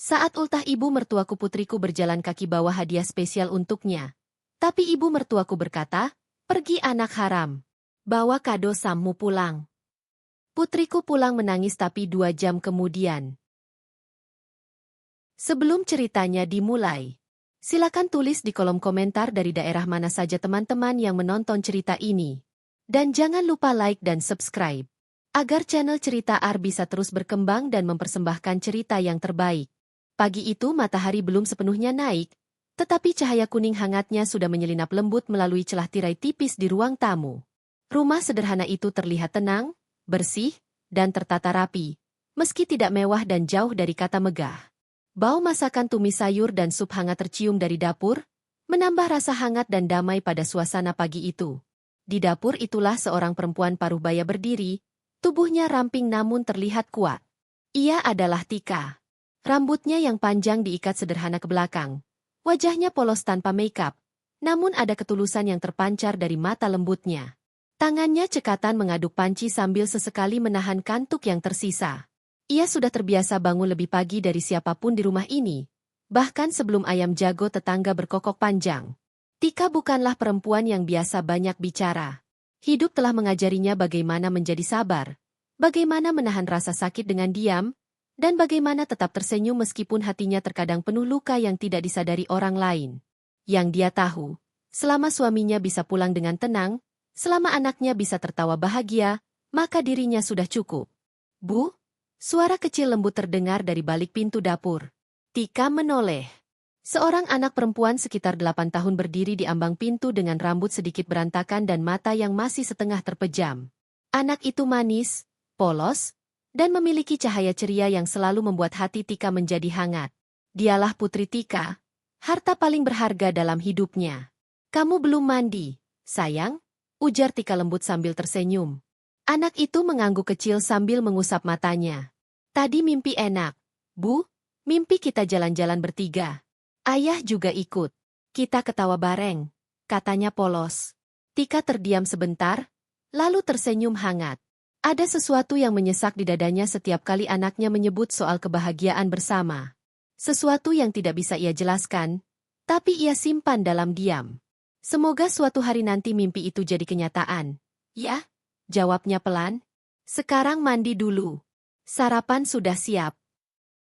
Saat ultah ibu mertuaku putriku berjalan kaki bawa hadiah spesial untuknya. Tapi ibu mertuaku berkata, pergi anak haram. Bawa kado Sammu pulang. Putriku pulang menangis tapi 2 jam kemudian. Sebelum ceritanya dimulai, silakan tulis di kolom komentar dari daerah mana saja teman-teman yang menonton cerita ini. Dan jangan lupa like dan subscribe, agar channel Cerita Ar bisa terus berkembang dan mempersembahkan cerita yang terbaik. Pagi itu matahari belum sepenuhnya naik, tetapi cahaya kuning hangatnya sudah menyelinap lembut melalui celah tirai tipis di ruang tamu. Rumah sederhana itu terlihat tenang, bersih, dan tertata rapi, meski tidak mewah dan jauh dari kata megah. Bau masakan tumis sayur dan sup hangat tercium dari dapur, menambah rasa hangat dan damai pada suasana pagi itu. Di dapur itulah seorang perempuan paruh baya berdiri, tubuhnya ramping namun terlihat kuat. Ia adalah Tika. Rambutnya yang panjang diikat sederhana ke belakang. Wajahnya polos tanpa makeup, namun ada ketulusan yang terpancar dari mata lembutnya. Tangannya cekatan mengaduk panci sambil sesekali menahan kantuk yang tersisa. Ia sudah terbiasa bangun lebih pagi dari siapapun di rumah ini, bahkan sebelum ayam jago tetangga berkokok panjang. Tika bukanlah perempuan yang biasa banyak bicara. Hidup telah mengajarinya bagaimana menjadi sabar, bagaimana menahan rasa sakit dengan diam, dan bagaimana tetap tersenyum meskipun hatinya terkadang penuh luka yang tidak disadari orang lain. Yang dia tahu, selama suaminya bisa pulang dengan tenang, selama anaknya bisa tertawa bahagia, maka dirinya sudah cukup. Bu? Suara kecil lembut terdengar dari balik pintu dapur. Tika menoleh. Seorang anak perempuan sekitar 8 tahun berdiri di ambang pintu dengan rambut sedikit berantakan dan mata yang masih setengah terpejam. Anak itu manis, polos, dan memiliki cahaya ceria yang selalu membuat hati Tika menjadi hangat. Dialah putri Tika, harta paling berharga dalam hidupnya. Kamu belum mandi, sayang? Ujar Tika lembut sambil tersenyum. Anak itu mengangguk kecil sambil mengusap matanya. Tadi mimpi enak, Bu. Mimpi kita jalan-jalan bertiga. Ayah juga ikut. Kita ketawa bareng, katanya polos. Tika terdiam sebentar, lalu tersenyum hangat. Ada sesuatu yang menyesak di dadanya setiap kali anaknya menyebut soal kebahagiaan bersama. Sesuatu yang tidak bisa ia jelaskan, tapi ia simpan dalam diam. Semoga suatu hari nanti mimpi itu jadi kenyataan. Ya, jawabnya pelan. Sekarang mandi dulu. Sarapan sudah siap.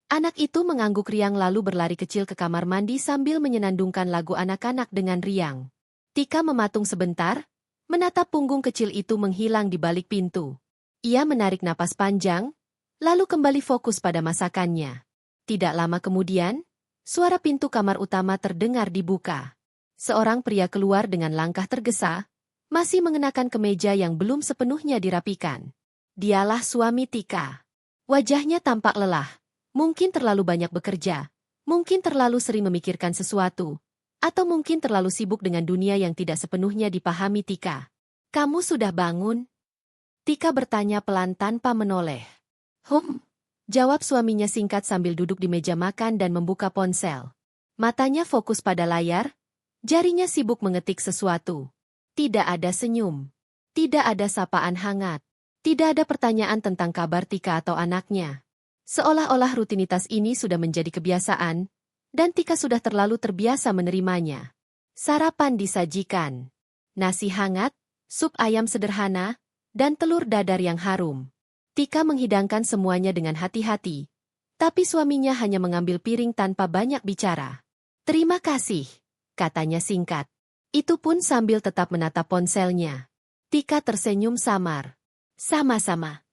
Anak itu mengangguk riang lalu berlari kecil ke kamar mandi sambil menyenandungkan lagu anak-anak dengan riang. Tika mematung sebentar, menatap punggung kecil itu menghilang di balik pintu. Ia menarik napas panjang, lalu kembali fokus pada masakannya. Tidak lama kemudian, suara pintu kamar utama terdengar dibuka. Seorang pria keluar dengan langkah tergesa, masih mengenakan kemeja yang belum sepenuhnya dirapikan. Dialah suami Tika. Wajahnya tampak lelah, mungkin terlalu banyak bekerja, mungkin terlalu sering memikirkan sesuatu, atau mungkin terlalu sibuk dengan dunia yang tidak sepenuhnya dipahami Tika. Kamu sudah bangun? Tika bertanya pelan tanpa menoleh. Jawab suaminya singkat sambil duduk di meja makan dan membuka ponsel. Matanya fokus pada layar, jarinya sibuk mengetik sesuatu. Tidak ada senyum. Tidak ada sapaan hangat. Tidak ada pertanyaan tentang kabar Tika atau anaknya. Seolah-olah rutinitas ini sudah menjadi kebiasaan, dan Tika sudah terlalu terbiasa menerimanya. Sarapan disajikan. Nasi hangat, sup ayam sederhana, dan telur dadar yang harum. Tika menghidangkan semuanya dengan hati-hati, tapi suaminya hanya mengambil piring tanpa banyak bicara. Terima kasih, katanya singkat. Itu pun sambil tetap menatap ponselnya. Tika tersenyum samar. Sama-sama.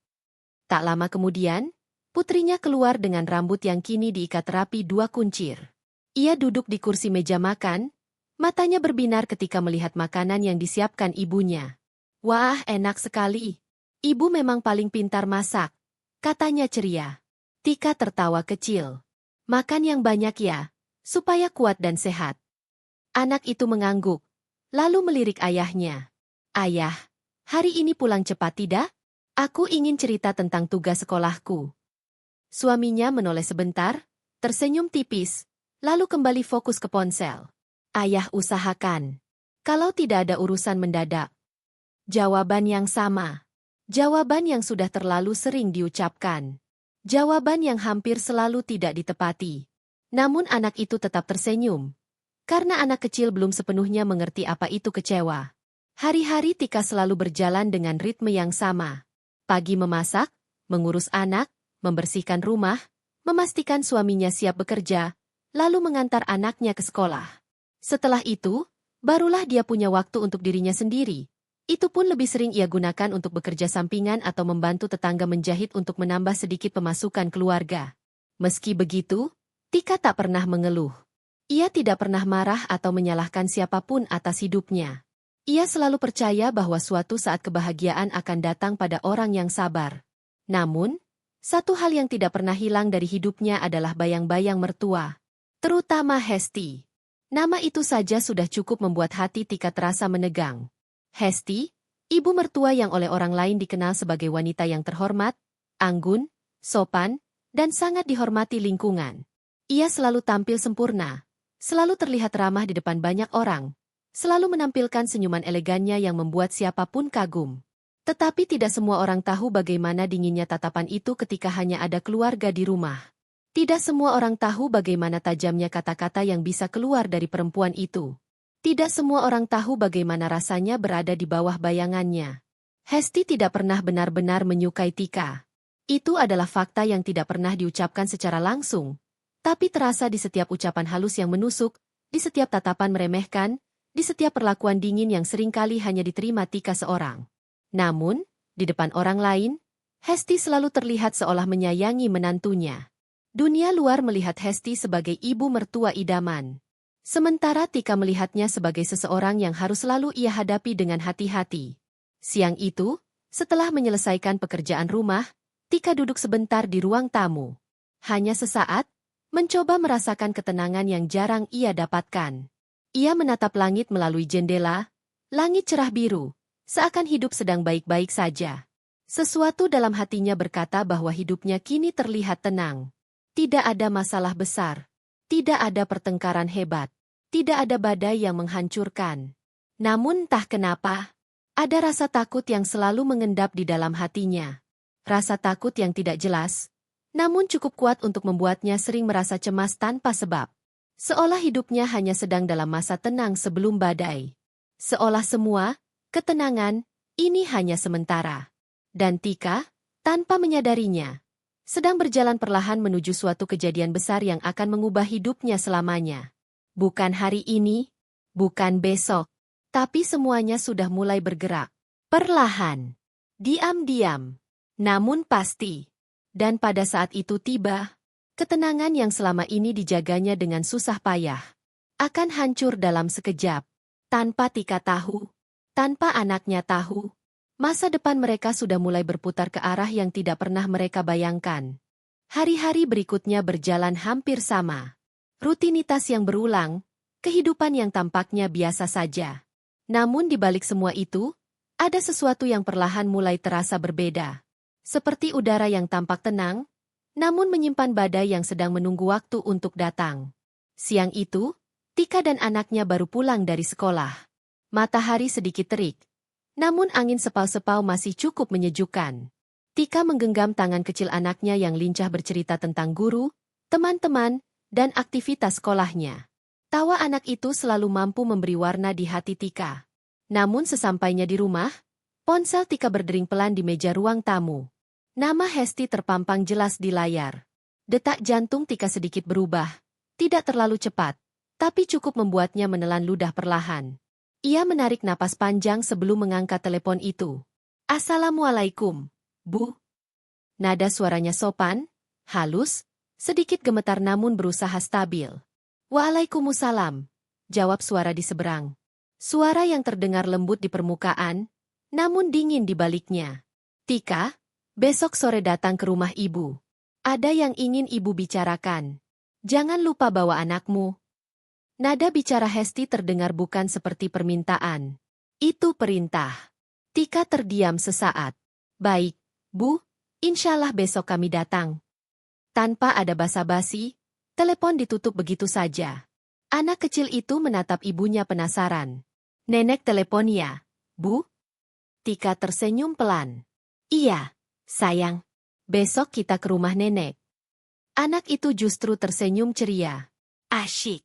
Tak lama kemudian, putrinya keluar dengan rambut yang kini diikat rapi 2 kuncir. Ia duduk di kursi meja makan, matanya berbinar ketika melihat makanan yang disiapkan ibunya. Wah, enak sekali. Ibu memang paling pintar masak, katanya ceria. Tika tertawa kecil. Makan yang banyak ya, supaya kuat dan sehat. Anak itu mengangguk, lalu melirik ayahnya. Ayah, hari ini pulang cepat tidak? Aku ingin cerita tentang tugas sekolahku. Suaminya menoleh sebentar, tersenyum tipis, lalu kembali fokus ke ponsel. Ayah usahakan. Kalau tidak ada urusan mendadak. Jawaban yang sama. Jawaban yang sudah terlalu sering diucapkan. Jawaban yang hampir selalu tidak ditepati. Namun anak itu tetap tersenyum. Karena anak kecil belum sepenuhnya mengerti apa itu kecewa. Hari-hari Tika selalu berjalan dengan ritme yang sama. Pagi memasak, mengurus anak, membersihkan rumah, memastikan suaminya siap bekerja, lalu mengantar anaknya ke sekolah. Setelah itu, barulah dia punya waktu untuk dirinya sendiri. Itu pun lebih sering ia gunakan untuk bekerja sampingan atau membantu tetangga menjahit untuk menambah sedikit pemasukan keluarga. Meski begitu, Tika tak pernah mengeluh. Ia tidak pernah marah atau menyalahkan siapapun atas hidupnya. Ia selalu percaya bahwa suatu saat kebahagiaan akan datang pada orang yang sabar. Namun, satu hal yang tidak pernah hilang dari hidupnya adalah bayang-bayang mertua. Terutama Hesti. Nama itu saja sudah cukup membuat hati Tika terasa menegang. Hesti, ibu mertua yang oleh orang lain dikenal sebagai wanita yang terhormat, anggun, sopan, dan sangat dihormati lingkungan. Ia selalu tampil sempurna, selalu terlihat ramah di depan banyak orang, selalu menampilkan senyuman elegannya yang membuat siapapun kagum. Tetapi tidak semua orang tahu bagaimana dinginnya tatapan itu ketika hanya ada keluarga di rumah. Tidak semua orang tahu bagaimana tajamnya kata-kata yang bisa keluar dari perempuan itu. Tidak semua orang tahu bagaimana rasanya berada di bawah bayangannya. Hesti tidak pernah benar-benar menyukai Tika. Itu adalah fakta yang tidak pernah diucapkan secara langsung, tapi terasa di setiap ucapan halus yang menusuk, di setiap tatapan meremehkan, di setiap perlakuan dingin yang seringkali hanya diterima Tika seorang. Namun, di depan orang lain, Hesti selalu terlihat seolah menyayangi menantunya. Dunia luar melihat Hesti sebagai ibu mertua idaman. Sementara Tika melihatnya sebagai seseorang yang harus selalu ia hadapi dengan hati-hati. Siang itu, setelah menyelesaikan pekerjaan rumah, Tika duduk sebentar di ruang tamu. Hanya sesaat, mencoba merasakan ketenangan yang jarang ia dapatkan. Ia menatap langit melalui jendela, langit cerah biru, seakan hidup sedang baik-baik saja. Sesuatu dalam hatinya berkata bahwa hidupnya kini terlihat tenang. Tidak ada masalah besar. Tidak ada pertengkaran hebat. Tidak ada badai yang menghancurkan. Namun entah kenapa, ada rasa takut yang selalu mengendap di dalam hatinya. Rasa takut yang tidak jelas, namun cukup kuat untuk membuatnya sering merasa cemas tanpa sebab. Seolah hidupnya hanya sedang dalam masa tenang sebelum badai. Seolah semua, ketenangan, ini hanya sementara. Dan Tika, tanpa menyadarinya, sedang berjalan perlahan menuju suatu kejadian besar yang akan mengubah hidupnya selamanya. Bukan hari ini, bukan besok, tapi semuanya sudah mulai bergerak. Perlahan, diam-diam, namun pasti. Dan pada saat itu tiba, ketenangan yang selama ini dijaganya dengan susah payah akan hancur dalam sekejap. Tanpa Tika tahu, tanpa anaknya tahu, masa depan mereka sudah mulai berputar ke arah yang tidak pernah mereka bayangkan. Hari-hari berikutnya berjalan hampir sama. Rutinitas yang berulang, kehidupan yang tampaknya biasa saja. Namun di balik semua itu, ada sesuatu yang perlahan mulai terasa berbeda. Seperti udara yang tampak tenang, namun menyimpan badai yang sedang menunggu waktu untuk datang. Siang itu, Tika dan anaknya baru pulang dari sekolah. Matahari sedikit terik, namun angin sepau-sepau masih cukup menyejukkan. Tika menggenggam tangan kecil anaknya yang lincah bercerita tentang guru, teman-teman, dan aktivitas sekolahnya. Tawa anak itu selalu mampu memberi warna di hati Tika. Namun sesampainya di rumah, ponsel Tika berdering pelan di meja ruang tamu. Nama Hesti terpampang jelas di layar. Detak jantung Tika sedikit berubah. Tidak terlalu cepat, tapi cukup membuatnya menelan ludah perlahan. Ia menarik napas panjang sebelum mengangkat telepon itu. "Assalamualaikum, Bu." Nada suaranya sopan, halus, sedikit gemetar namun berusaha stabil. "Waalaikumsalam," jawab suara di seberang. Suara yang terdengar lembut di permukaan, namun dingin di baliknya. "Tika, besok sore datang ke rumah ibu. Ada yang ingin ibu bicarakan. Jangan lupa bawa anakmu." Nada bicara Hesti terdengar bukan seperti permintaan. Itu perintah. Tika terdiam sesaat. "Baik, Bu, insyaallah besok kami datang." Tanpa ada basa-basi, telepon ditutup begitu saja. Anak kecil itu menatap ibunya penasaran. "Nenek telepon ya, Bu?" Tika tersenyum pelan. "Iya, sayang. Besok kita ke rumah nenek. Anak itu justru tersenyum ceria. Asyik.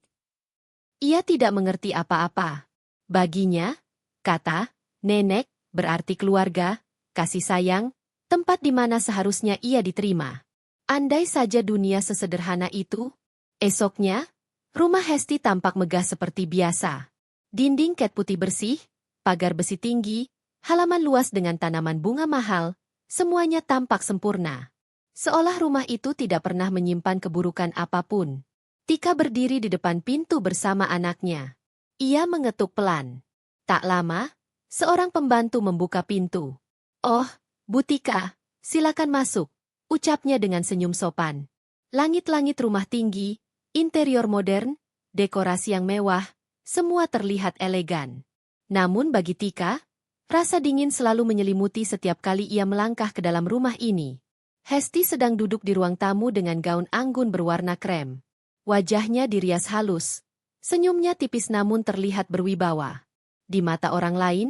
Ia tidak mengerti apa-apa. Baginya, kata, nenek, berarti keluarga, kasih sayang, tempat di mana seharusnya ia diterima. Andai saja dunia sesederhana itu. Esoknya, rumah Hesti tampak megah seperti biasa. Dinding cat putih bersih, pagar besi tinggi, halaman luas dengan tanaman bunga mahal, semuanya tampak sempurna. Seolah rumah itu tidak pernah menyimpan keburukan apapun. Tika berdiri di depan pintu bersama anaknya. Ia mengetuk pelan. Tak lama, seorang pembantu membuka pintu. Oh, Bu Tika, silakan masuk, ucapnya dengan senyum sopan. Langit-langit rumah tinggi, interior modern, dekorasi yang mewah, semua terlihat elegan. Namun bagi Tika, rasa dingin selalu menyelimuti setiap kali ia melangkah ke dalam rumah ini. Hesti sedang duduk di ruang tamu dengan gaun anggun berwarna krem. Wajahnya dirias halus, senyumnya tipis namun terlihat berwibawa. Di mata orang lain,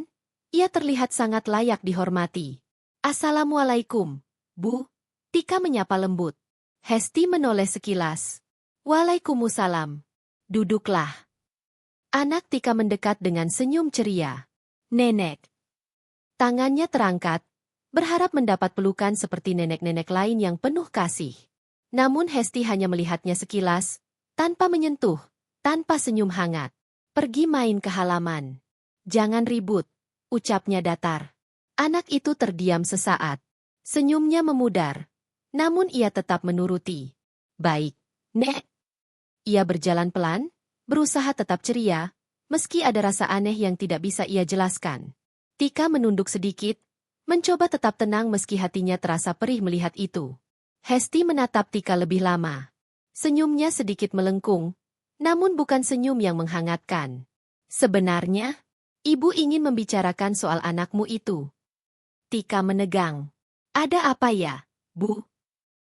ia terlihat sangat layak dihormati. Assalamualaikum, Bu. Tika menyapa lembut. Hesti menoleh sekilas. Waalaikumsalam. Duduklah. Anak Tika mendekat dengan senyum ceria. Nenek. Tangannya terangkat, berharap mendapat pelukan seperti nenek-nenek lain yang penuh kasih. Namun Hesti hanya melihatnya sekilas, tanpa menyentuh, tanpa senyum hangat. Pergi main ke halaman. Jangan ribut, ucapnya datar. Anak itu terdiam sesaat. Senyumnya memudar. Namun ia tetap menuruti. Baik, Nek. Ia berjalan pelan, berusaha tetap ceria, meski ada rasa aneh yang tidak bisa ia jelaskan. Tika menunduk sedikit, mencoba tetap tenang meski hatinya terasa perih melihat itu. Hesti menatap Tika lebih lama. Senyumnya sedikit melengkung, namun bukan senyum yang menghangatkan. Sebenarnya, ibu ingin membicarakan soal anakmu itu. Tika menegang. Ada apa ya, Bu?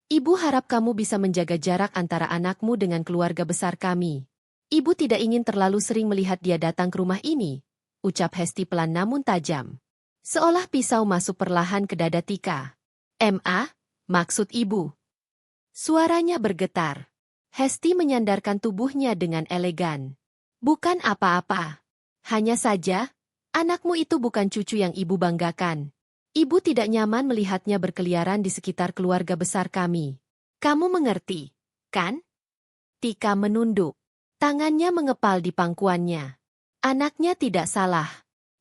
Ibu harap kamu bisa menjaga jarak antara anakmu dengan keluarga besar kami. Ibu tidak ingin terlalu sering melihat dia datang ke rumah ini, ucap Hesti pelan namun tajam. Seolah pisau masuk perlahan ke dada Tika. Ma, maksud ibu. Suaranya bergetar. Hesti menyandarkan tubuhnya dengan elegan. Bukan apa-apa. Hanya saja, anakmu itu bukan cucu yang ibu banggakan. Ibu tidak nyaman melihatnya berkeliaran di sekitar keluarga besar kami. Kamu mengerti, kan? Tika menunduk. Tangannya mengepal di pangkuannya. Anaknya tidak salah.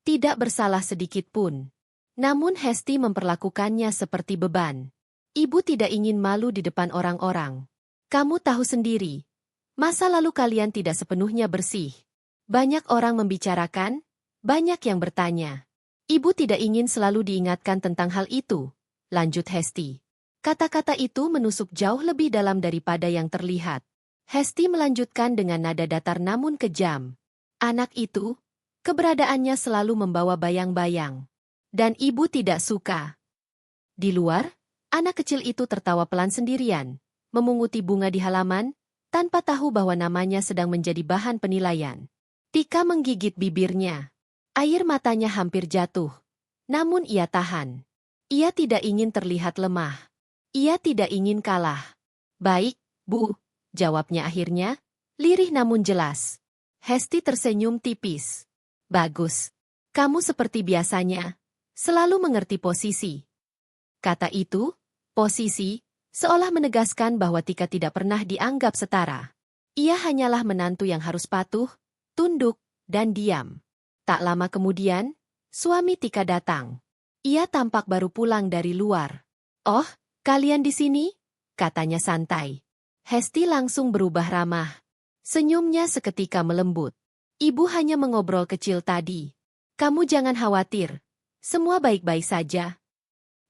Tidak bersalah sedikit pun. Namun Hesti memperlakukannya seperti beban. Ibu tidak ingin malu di depan orang-orang. Kamu tahu sendiri, masa lalu kalian tidak sepenuhnya bersih. Banyak orang membicarakan, banyak yang bertanya. Ibu tidak ingin selalu diingatkan tentang hal itu, lanjut Hesti. Kata-kata itu menusuk jauh lebih dalam daripada yang terlihat. Hesti melanjutkan dengan nada datar namun kejam. Anak itu, keberadaannya selalu membawa bayang-bayang. Dan ibu tidak suka. Di luar, anak kecil itu tertawa pelan sendirian, memunguti bunga di halaman, tanpa tahu bahwa namanya sedang menjadi bahan penilaian. Tika menggigit bibirnya. Air matanya hampir jatuh. Namun ia tahan. Ia tidak ingin terlihat lemah. Ia tidak ingin kalah. Baik, Bu, jawabnya akhirnya, lirih namun jelas. Hesti tersenyum tipis. Bagus. Kamu seperti biasanya, selalu mengerti posisi. Kata itu, posisi, seolah menegaskan bahwa Tika tidak pernah dianggap setara. Ia hanyalah menantu yang harus patuh, tunduk, dan diam. Tak lama kemudian, suami Tika datang. Ia tampak baru pulang dari luar. Oh, kalian di sini? Katanya santai. Hesti langsung berubah ramah. Senyumnya seketika melembut. Ibu hanya mengobrol kecil tadi. Kamu jangan khawatir. Semua baik-baik saja.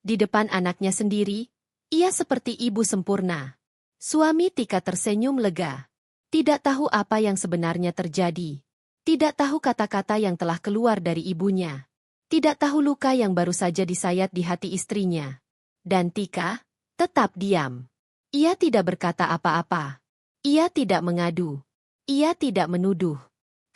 Di depan anaknya sendiri, ia seperti ibu sempurna. Suami Tika tersenyum lega. Tidak tahu apa yang sebenarnya terjadi. Tidak tahu kata-kata yang telah keluar dari ibunya. Tidak tahu luka yang baru saja disayat di hati istrinya. Dan Tika tetap diam. Ia tidak berkata apa-apa. Ia tidak mengadu. Ia tidak menuduh.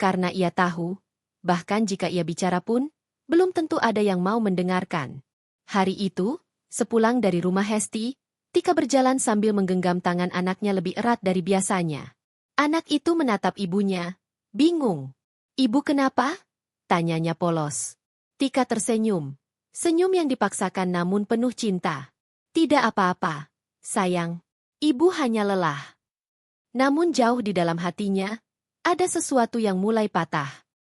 Karena ia tahu, bahkan jika ia bicara pun, belum tentu ada yang mau mendengarkan. Hari itu, Sepulang dari rumah Hesti, Tika berjalan sambil menggenggam tangan anaknya lebih erat dari biasanya. Anak itu menatap ibunya, bingung. "Ibu kenapa?" tanyanya polos. Tika tersenyum. Senyum yang dipaksakan namun penuh cinta. "Tidak apa-apa, sayang. Ibu hanya lelah." Namun jauh di dalam hatinya, ada sesuatu yang mulai patah.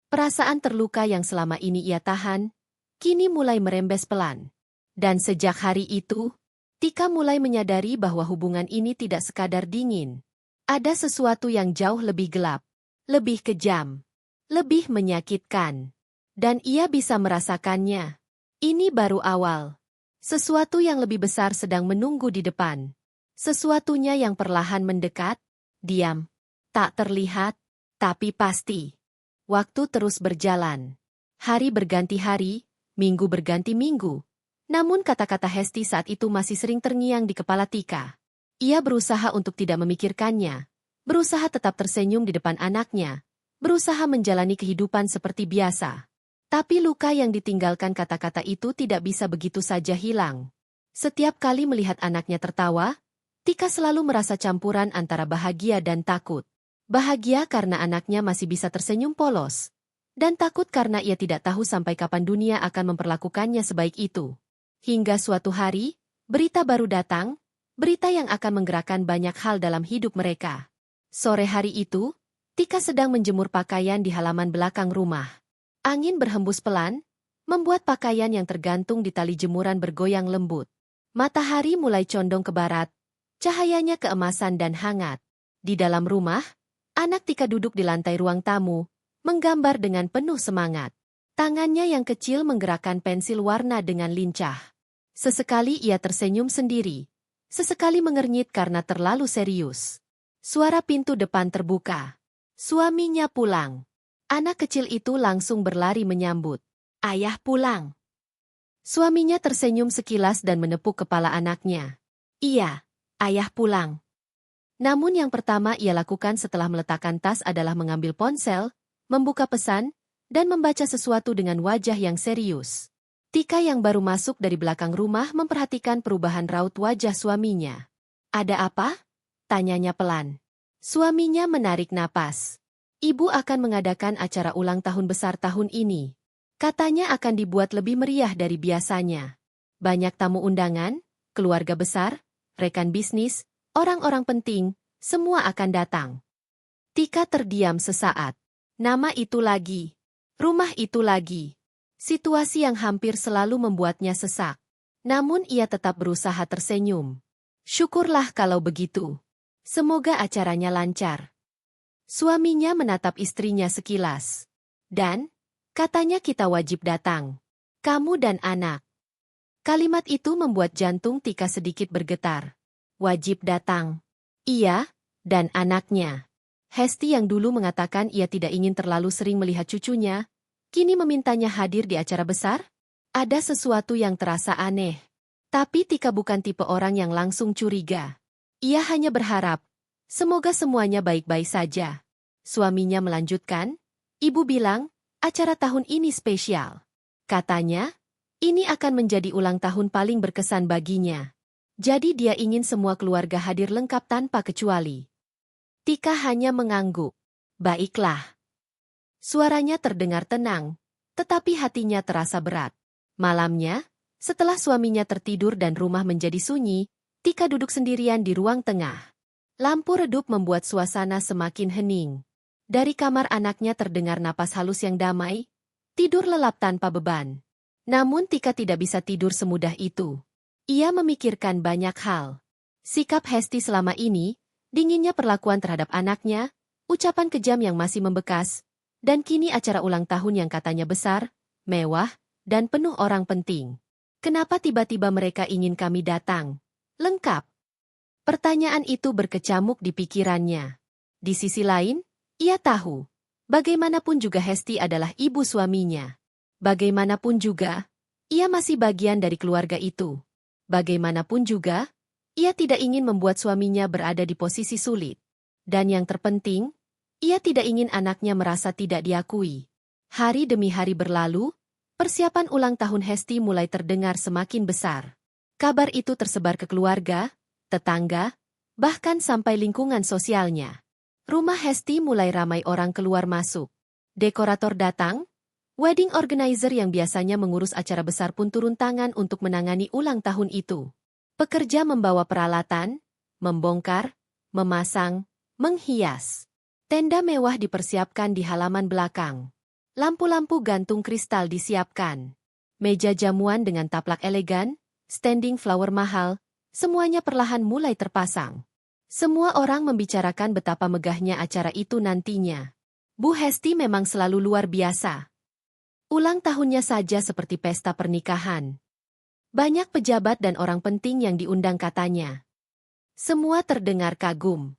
Perasaan terluka yang selama ini ia tahan, kini mulai merembes pelan. Dan sejak hari itu, Tika mulai menyadari bahwa hubungan ini tidak sekadar dingin. Ada sesuatu yang jauh lebih gelap, lebih kejam, lebih menyakitkan. Dan ia bisa merasakannya. Ini baru awal. Sesuatu yang lebih besar sedang menunggu di depan. Sesuatunya yang perlahan mendekat, diam, tak terlihat, tapi pasti. Waktu terus berjalan. Hari berganti hari, minggu berganti minggu. Namun kata-kata Hesti saat itu masih sering terngiang di kepala Tika. Ia berusaha untuk tidak memikirkannya. Berusaha tetap tersenyum di depan anaknya. Berusaha menjalani kehidupan seperti biasa. Tapi luka yang ditinggalkan kata-kata itu tidak bisa begitu saja hilang. Setiap kali melihat anaknya tertawa, Tika selalu merasa campuran antara bahagia dan takut. Bahagia karena anaknya masih bisa tersenyum polos. Dan takut karena ia tidak tahu sampai kapan dunia akan memperlakukannya sebaik itu. Hingga suatu hari, berita baru datang, berita yang akan menggerakkan banyak hal dalam hidup mereka. Sore hari itu, Tika sedang menjemur pakaian di halaman belakang rumah. Angin berhembus pelan, membuat pakaian yang tergantung di tali jemuran bergoyang lembut. Matahari mulai condong ke barat, cahayanya keemasan dan hangat. Di dalam rumah, anak Tika duduk di lantai ruang tamu, menggambar dengan penuh semangat. Tangannya yang kecil menggerakkan pensil warna dengan lincah. Sesekali ia tersenyum sendiri, sesekali mengernyit karena terlalu serius. Suara pintu depan terbuka. Suaminya pulang. Anak kecil itu langsung berlari menyambut. "Ayah pulang." Suaminya tersenyum sekilas dan menepuk kepala anaknya. "Iya, ayah pulang." Namun yang pertama ia lakukan setelah meletakkan tas adalah mengambil ponsel, membuka pesan, dan membaca sesuatu dengan wajah yang serius. Tika yang baru masuk dari belakang rumah memperhatikan perubahan raut wajah suaminya. "Ada apa?" tanyanya pelan. Suaminya menarik napas. "Ibu akan mengadakan acara ulang tahun besar tahun ini. Katanya akan dibuat lebih meriah dari biasanya. Banyak tamu undangan, keluarga besar, rekan bisnis, orang-orang penting, semua akan datang." Tika terdiam sesaat. Nama itu lagi. Rumah itu lagi. Situasi yang hampir selalu membuatnya sesak. Namun ia tetap berusaha tersenyum. "Syukurlah kalau begitu. Semoga acaranya lancar." Suaminya menatap istrinya sekilas. "Dan, katanya kita wajib datang. Kamu dan anak." Kalimat itu membuat jantung Tika sedikit bergetar. Wajib datang. Ia, dan anaknya. Hesti yang dulu mengatakan ia tidak ingin terlalu sering melihat cucunya, kini memintanya hadir di acara besar? Ada sesuatu yang terasa aneh. Tapi Tika bukan tipe orang yang langsung curiga. Ia hanya berharap, semoga semuanya baik-baik saja. Suaminya melanjutkan, "Ibu bilang, acara tahun ini spesial. Katanya, ini akan menjadi ulang tahun paling berkesan baginya. Jadi dia ingin semua keluarga hadir lengkap tanpa kecuali." Tika hanya mengangguk. "Baiklah." Suaranya terdengar tenang, tetapi hatinya terasa berat. Malamnya, setelah suaminya tertidur dan rumah menjadi sunyi, Tika duduk sendirian di ruang tengah. Lampu redup membuat suasana semakin hening. Dari kamar anaknya terdengar napas halus yang damai, tidur lelap tanpa beban. Namun Tika tidak bisa tidur semudah itu. Ia memikirkan banyak hal. Sikap Hesti selama ini, dinginnya perlakuan terhadap anaknya, ucapan kejam yang masih membekas, dan kini acara ulang tahun yang katanya besar, mewah, dan penuh orang penting. Kenapa tiba-tiba mereka ingin kami datang? Lengkap. Pertanyaan itu berkecamuk di pikirannya. Di sisi lain, ia tahu, bagaimanapun juga Hesti adalah ibu suaminya. Bagaimanapun juga, ia masih bagian dari keluarga itu. Bagaimanapun juga, ia tidak ingin membuat suaminya berada di posisi sulit. Dan yang terpenting, ia tidak ingin anaknya merasa tidak diakui. Hari demi hari berlalu, persiapan ulang tahun Hesti mulai terdengar semakin besar. Kabar itu tersebar ke keluarga, tetangga, bahkan sampai lingkungan sosialnya. Rumah Hesti mulai ramai orang keluar masuk. Dekorator datang, wedding organizer yang biasanya mengurus acara besar pun turun tangan untuk menangani ulang tahun itu. Pekerja membawa peralatan, membongkar, memasang, menghias. Tenda mewah dipersiapkan di halaman belakang. Lampu-lampu gantung kristal disiapkan. Meja jamuan dengan taplak elegan, standing flower mahal, semuanya perlahan mulai terpasang. Semua orang membicarakan betapa megahnya acara itu nantinya. Bu Hesti memang selalu luar biasa. Ulang tahunnya saja seperti pesta pernikahan. Banyak pejabat dan orang penting yang diundang katanya. Semua terdengar kagum.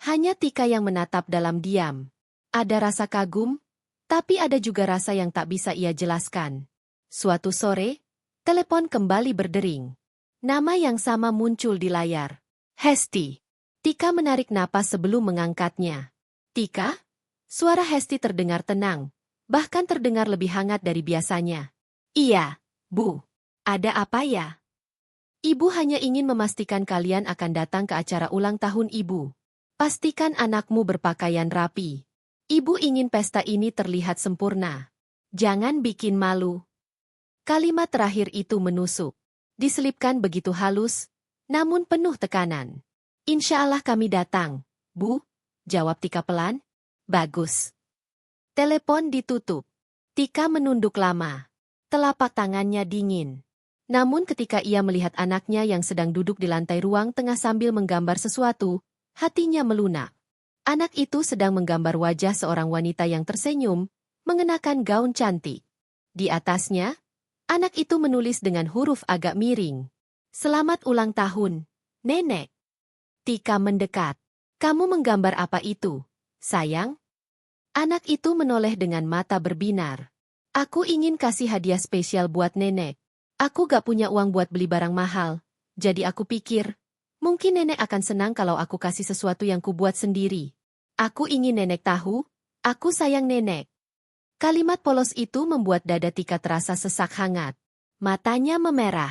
Hanya Tika yang menatap dalam diam. Ada rasa kagum, tapi ada juga rasa yang tak bisa ia jelaskan. Suatu sore, telepon kembali berdering. Nama yang sama muncul di layar. Hesti. Tika menarik napas sebelum mengangkatnya. Tika? Suara Hesti terdengar tenang, bahkan terdengar lebih hangat dari biasanya. Iya, Bu. Ada apa ya? Ibu hanya ingin memastikan kalian akan datang ke acara ulang tahun Ibu. Pastikan anakmu berpakaian rapi. Ibu ingin pesta ini terlihat sempurna. Jangan bikin malu. Kalimat terakhir itu menusuk. Diselipkan begitu halus, namun penuh tekanan. Insya Allah kami datang, Bu, jawab Tika pelan. Bagus. Telepon ditutup. Tika menunduk lama. Telapak tangannya dingin. Namun ketika ia melihat anaknya yang sedang duduk di lantai ruang tengah sambil menggambar sesuatu, hatinya melunak. Anak itu sedang menggambar wajah seorang wanita yang tersenyum, mengenakan gaun cantik. Di atasnya, anak itu menulis dengan huruf agak miring. Selamat ulang tahun, Nenek. Tika mendekat. Kamu menggambar apa itu, sayang? Anak itu menoleh dengan mata berbinar. Aku ingin kasih hadiah spesial buat Nenek. Aku gak punya uang buat beli barang mahal, jadi aku pikir, mungkin Nenek akan senang kalau aku kasih sesuatu yang kubuat sendiri. Aku ingin Nenek tahu, aku sayang Nenek. Kalimat polos itu membuat dada Tika terasa sesak hangat. Matanya memerah.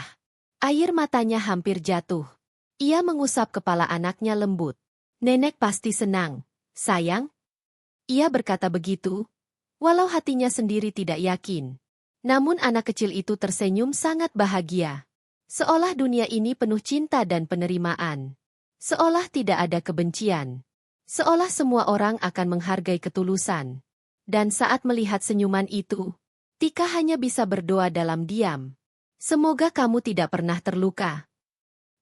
Air matanya hampir jatuh. Ia mengusap kepala anaknya lembut. Nenek pasti senang, sayang. Ia berkata begitu, walau hatinya sendiri tidak yakin. Namun anak kecil itu tersenyum sangat bahagia. Seolah dunia ini penuh cinta dan penerimaan. Seolah tidak ada kebencian. Seolah semua orang akan menghargai ketulusan. Dan saat melihat senyuman itu, Tika hanya bisa berdoa dalam diam. Semoga kamu tidak pernah terluka.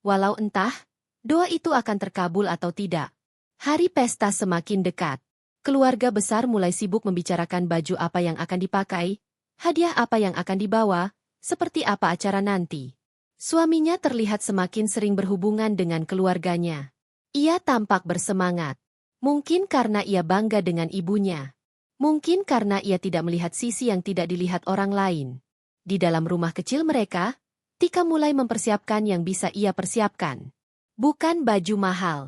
Walau entah, doa itu akan terkabul atau tidak. Hari pesta semakin dekat. Keluarga besar mulai sibuk membicarakan baju apa yang akan dipakai, hadiah apa yang akan dibawa, seperti apa acara nanti. Suaminya terlihat semakin sering berhubungan dengan keluarganya. Ia tampak bersemangat. Mungkin karena ia bangga dengan ibunya. Mungkin karena ia tidak melihat sisi yang tidak dilihat orang lain. Di dalam rumah kecil mereka, Tika mulai mempersiapkan yang bisa ia persiapkan. Bukan baju mahal.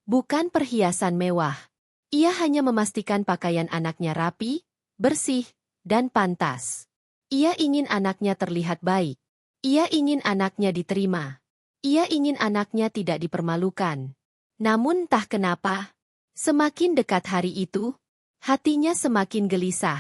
Bukan perhiasan mewah. Ia hanya memastikan pakaian anaknya rapi, bersih, dan pantas. Ia ingin anaknya terlihat baik. Ia ingin anaknya diterima. Ia ingin anaknya tidak dipermalukan. Namun entah kenapa, semakin dekat hari itu, hatinya semakin gelisah.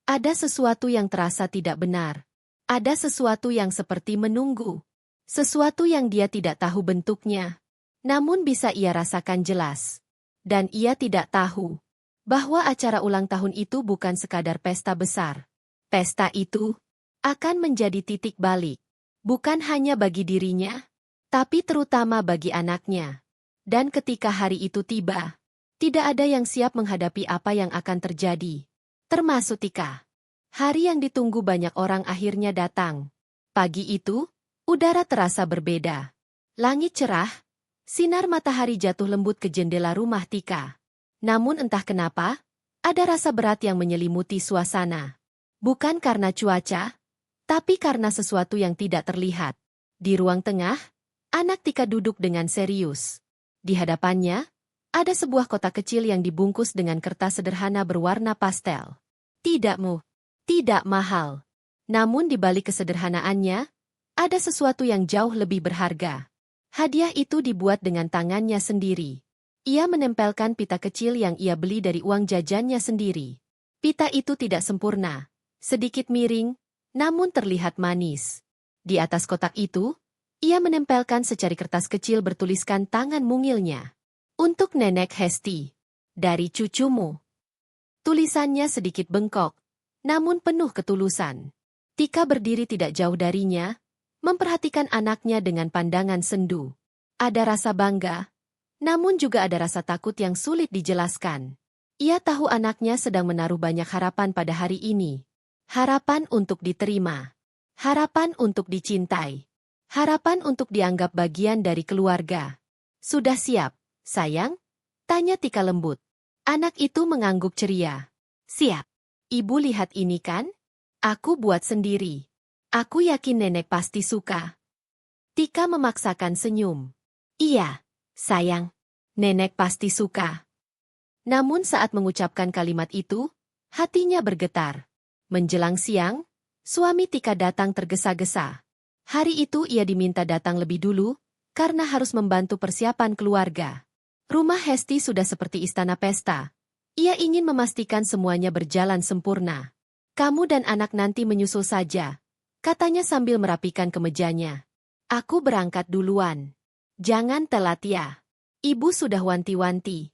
Ada sesuatu yang terasa tidak benar. Ada sesuatu yang seperti menunggu. Sesuatu yang dia tidak tahu bentuknya. Namun bisa ia rasakan jelas. Dan ia tidak tahu bahwa acara ulang tahun itu bukan sekadar pesta besar. Pesta itu akan menjadi titik balik. Bukan hanya bagi dirinya, tapi terutama bagi anaknya. Dan ketika hari itu tiba, tidak ada yang siap menghadapi apa yang akan terjadi. Termasuk Tika. Hari yang ditunggu banyak orang akhirnya datang. Pagi itu, udara terasa berbeda. Langit cerah, sinar matahari jatuh lembut ke jendela rumah Tika. Namun entah kenapa, ada rasa berat yang menyelimuti suasana. Bukan karena cuaca, tapi karena sesuatu yang tidak terlihat. Di ruang tengah, anak Tika duduk dengan serius. Di hadapannya, ada sebuah kotak kecil yang dibungkus dengan kertas sederhana berwarna pastel. Tidak mahal. Namun di balik kesederhanaannya, Ada sesuatu yang jauh lebih berharga. Hadiah itu dibuat dengan tangannya sendiri. Ia menempelkan pita kecil yang ia beli dari uang jajannya sendiri. Pita itu tidak sempurna, sedikit miring, namun terlihat manis. Di atas kotak itu, ia menempelkan secari kertas kecil bertuliskan tangan mungilnya. Untuk Nenek Hesti. Dari cucumu. Tulisannya sedikit bengkok, namun penuh ketulusan. Tika berdiri tidak jauh darinya, memperhatikan anaknya dengan pandangan sendu. Ada rasa bangga, namun juga ada rasa takut yang sulit dijelaskan. Ia tahu anaknya sedang menaruh banyak harapan pada hari ini. Harapan untuk diterima. Harapan untuk dicintai. Harapan untuk dianggap bagian dari keluarga. Sudah siap, sayang? Tanya Tika lembut. Anak itu mengangguk ceria. Siap. Ibu lihat ini kan? Aku buat sendiri. Aku yakin nenek pasti suka. Tika memaksakan senyum. Iya, sayang. Nenek pasti suka. Namun saat mengucapkan kalimat itu, hatinya bergetar. Menjelang siang, suami Tika datang tergesa-gesa. Hari itu ia diminta datang lebih dulu, karena harus membantu persiapan keluarga. Rumah Hesti sudah seperti istana pesta. Ia ingin memastikan semuanya berjalan sempurna. Kamu dan anak nanti menyusul saja, katanya sambil merapikan kemejanya. Aku berangkat duluan. Jangan telat ya. Ibu sudah wanti-wanti.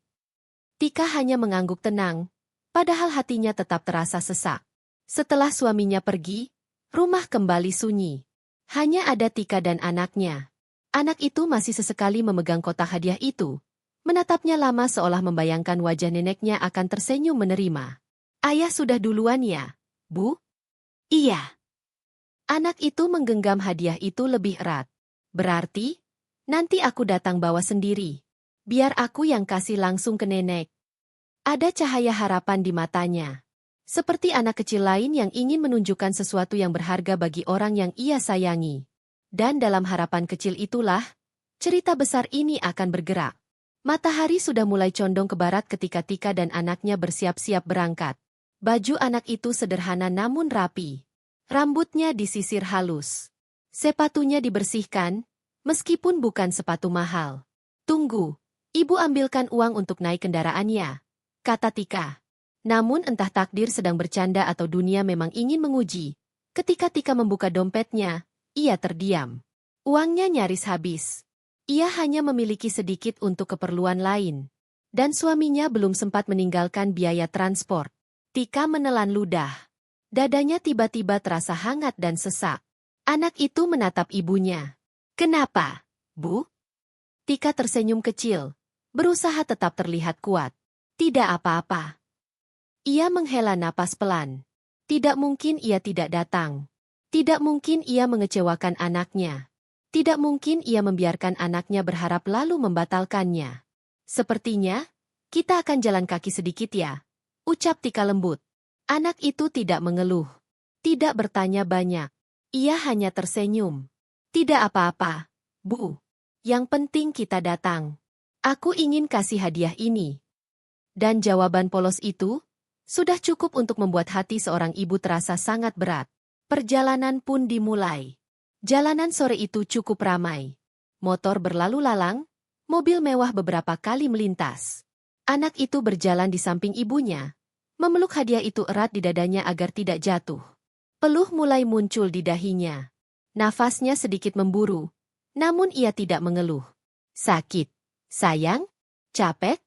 Tika hanya mengangguk tenang, padahal hatinya tetap terasa sesak. Setelah suaminya pergi, rumah kembali sunyi. Hanya ada Tika dan anaknya. Anak itu masih sesekali memegang kotak hadiah itu, menatapnya lama seolah membayangkan wajah neneknya akan tersenyum menerima. Ayah sudah duluan ya, Bu? Iya. Anak itu menggenggam hadiah itu lebih erat. Berarti, nanti aku datang bawa sendiri. Biar aku yang kasih langsung ke nenek. Ada cahaya harapan di matanya. Seperti anak kecil lain yang ingin menunjukkan sesuatu yang berharga bagi orang yang ia sayangi. Dan dalam harapan kecil itulah, cerita besar ini akan bergerak. Matahari sudah mulai condong ke barat ketika Tika dan anaknya bersiap-siap berangkat. Baju anak itu sederhana namun rapi. Rambutnya disisir halus. Sepatunya dibersihkan, meskipun bukan sepatu mahal. Tunggu, ibu ambilkan uang untuk naik kendaraannya, kata Tika. Namun entah takdir sedang bercanda atau dunia memang ingin menguji. Ketika Tika membuka dompetnya, ia terdiam. Uangnya nyaris habis. Ia hanya memiliki sedikit untuk keperluan lain. Dan suaminya belum sempat meninggalkan biaya transport. Tika menelan ludah. Dadanya tiba-tiba terasa hangat dan sesak. Anak itu menatap ibunya. Kenapa, Bu? Tika tersenyum kecil, berusaha tetap terlihat kuat. Tidak apa-apa. Ia menghela napas pelan. Tidak mungkin ia tidak datang. Tidak mungkin ia mengecewakan anaknya. Tidak mungkin ia membiarkan anaknya berharap lalu membatalkannya. Sepertinya, kita akan jalan kaki sedikit ya, ucap Tika lembut. Anak itu tidak mengeluh. Tidak bertanya banyak. Ia hanya tersenyum. Tidak apa-apa, Bu. Yang penting kita datang. Aku ingin kasih hadiah ini. Dan jawaban polos itu sudah cukup untuk membuat hati seorang ibu terasa sangat berat. Perjalanan pun dimulai. Jalanan sore itu cukup ramai. Motor berlalu lalang, mobil mewah beberapa kali melintas. Anak itu berjalan di samping ibunya, memeluk hadiah itu erat di dadanya agar tidak jatuh. Peluh mulai muncul di dahinya. Nafasnya sedikit memburu, namun ia tidak mengeluh. Sakit, sayang? Capek?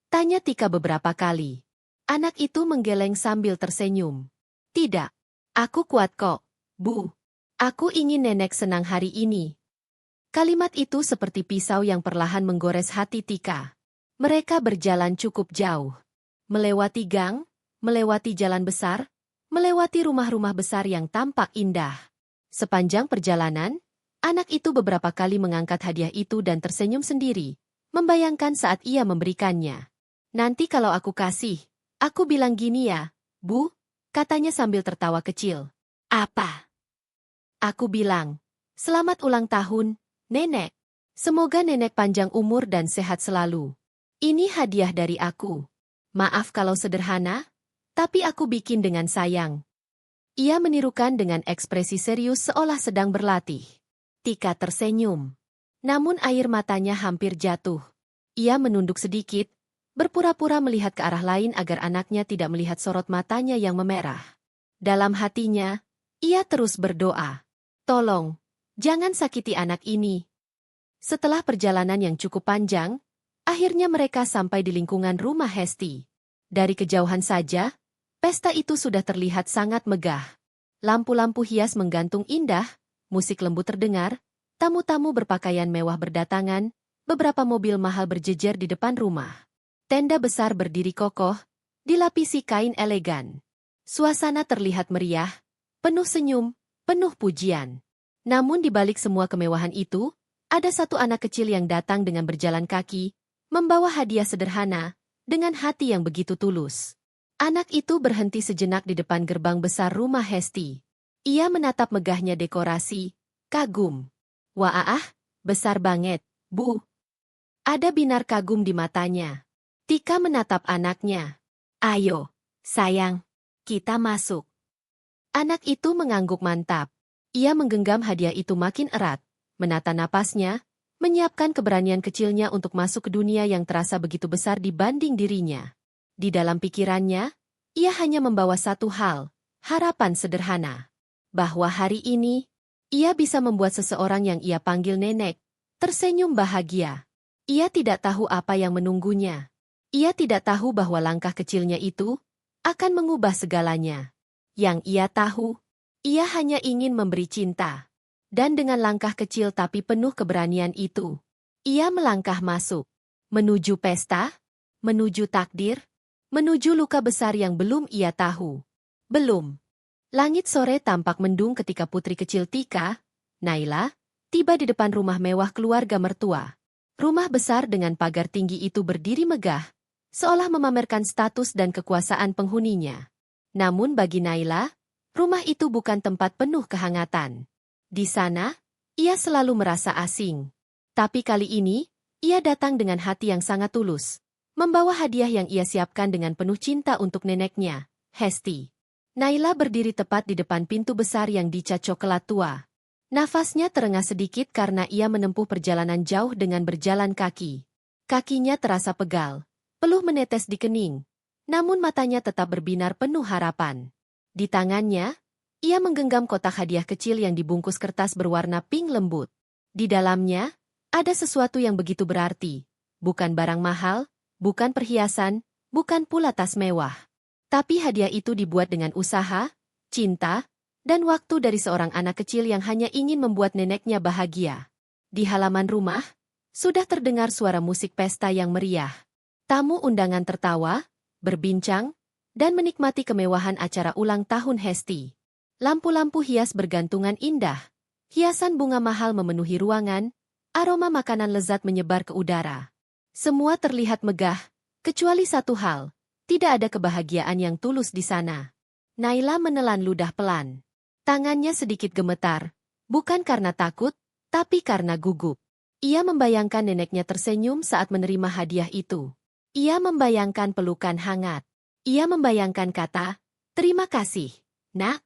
Tanya Tika beberapa kali. Anak itu menggeleng sambil tersenyum. Tidak, aku kuat kok, Bu. Aku ingin nenek senang hari ini. Kalimat itu seperti pisau yang perlahan menggores hati Tika. Mereka berjalan cukup jauh. Melewati gang, melewati jalan besar, melewati rumah-rumah besar yang tampak indah. Sepanjang perjalanan, anak itu beberapa kali mengangkat hadiah itu dan tersenyum sendiri, membayangkan saat ia memberikannya. Nanti kalau aku kasih, aku bilang gini ya, Bu, katanya sambil tertawa kecil. Apa? Aku bilang, selamat ulang tahun, Nenek. Semoga Nenek panjang umur dan sehat selalu. Ini hadiah dari aku. Maaf kalau sederhana, tapi aku bikin dengan sayang. Ia menirukan dengan ekspresi serius seolah sedang berlatih. Tika tersenyum. Namun air matanya hampir jatuh. Ia menunduk sedikit, berpura-pura melihat ke arah lain agar anaknya tidak melihat sorot matanya yang memerah. Dalam hatinya, ia terus berdoa. Tolong, jangan sakiti anak ini. Setelah perjalanan yang cukup panjang, akhirnya mereka sampai di lingkungan rumah Hesti. Dari kejauhan saja, pesta itu sudah terlihat sangat megah. Lampu-lampu hias menggantung indah, musik lembut terdengar, tamu-tamu berpakaian mewah berdatangan, beberapa mobil mahal berjejer di depan rumah. Tenda besar berdiri kokoh, dilapisi kain elegan. Suasana terlihat meriah, penuh senyum, penuh pujian. Namun di balik semua kemewahan itu, ada satu anak kecil yang datang dengan berjalan kaki, membawa hadiah sederhana, dengan hati yang begitu tulus. Anak itu berhenti sejenak di depan gerbang besar rumah Hesti. Ia menatap megahnya dekorasi, kagum. Wah, besar banget, Bu. Ada binar kagum di matanya. Tika menatap anaknya. Ayo, sayang, kita masuk. Anak itu mengangguk mantap. Ia menggenggam hadiah itu makin erat, menata napasnya, menyiapkan keberanian kecilnya untuk masuk ke dunia yang terasa begitu besar dibanding dirinya. Di dalam pikirannya, ia hanya membawa satu hal, harapan sederhana. Bahwa hari ini, ia bisa membuat seseorang yang ia panggil nenek, tersenyum bahagia. Ia tidak tahu apa yang menunggunya. Ia tidak tahu bahwa langkah kecilnya itu akan mengubah segalanya. Yang ia tahu, ia hanya ingin memberi cinta. Dan dengan langkah kecil tapi penuh keberanian itu, ia melangkah masuk. Menuju pesta, menuju takdir, menuju luka besar yang belum ia tahu. Belum. Langit sore tampak mendung ketika putri kecil Tika, Naila, tiba di depan rumah mewah keluarga mertua. Rumah besar dengan pagar tinggi itu berdiri megah, seolah memamerkan status dan kekuasaan penghuninya. Namun bagi Naila, rumah itu bukan tempat penuh kehangatan. Di sana, ia selalu merasa asing. Tapi kali ini, ia datang dengan hati yang sangat tulus, membawa hadiah yang ia siapkan dengan penuh cinta untuk neneknya, Hesti. Naila berdiri tepat di depan pintu besar yang dicat coklat tua. Nafasnya terengah sedikit karena ia menempuh perjalanan jauh dengan berjalan kaki. Kakinya terasa pegal, peluh menetes di kening, namun matanya tetap berbinar penuh harapan. Di tangannya, ia menggenggam kotak hadiah kecil yang dibungkus kertas berwarna pink lembut. Di dalamnya, ada sesuatu yang begitu berarti. Bukan barang mahal, bukan perhiasan, bukan pula tas mewah. Tapi hadiah itu dibuat dengan usaha, cinta, dan waktu dari seorang anak kecil yang hanya ingin membuat neneknya bahagia. Di halaman rumah, sudah terdengar suara musik pesta yang meriah. Tamu undangan tertawa, berbincang, dan menikmati kemewahan acara ulang tahun Hesti. Lampu-lampu hias bergantungan indah, hiasan bunga mahal memenuhi ruangan, aroma makanan lezat menyebar ke udara. Semua terlihat megah, kecuali satu hal. Tidak ada kebahagiaan yang tulus di sana. Naila menelan ludah pelan. Tangannya sedikit gemetar, bukan karena takut, tapi karena gugup. Ia membayangkan neneknya tersenyum saat menerima hadiah itu. Ia membayangkan pelukan hangat. Ia membayangkan kata, "Terima kasih, Nak."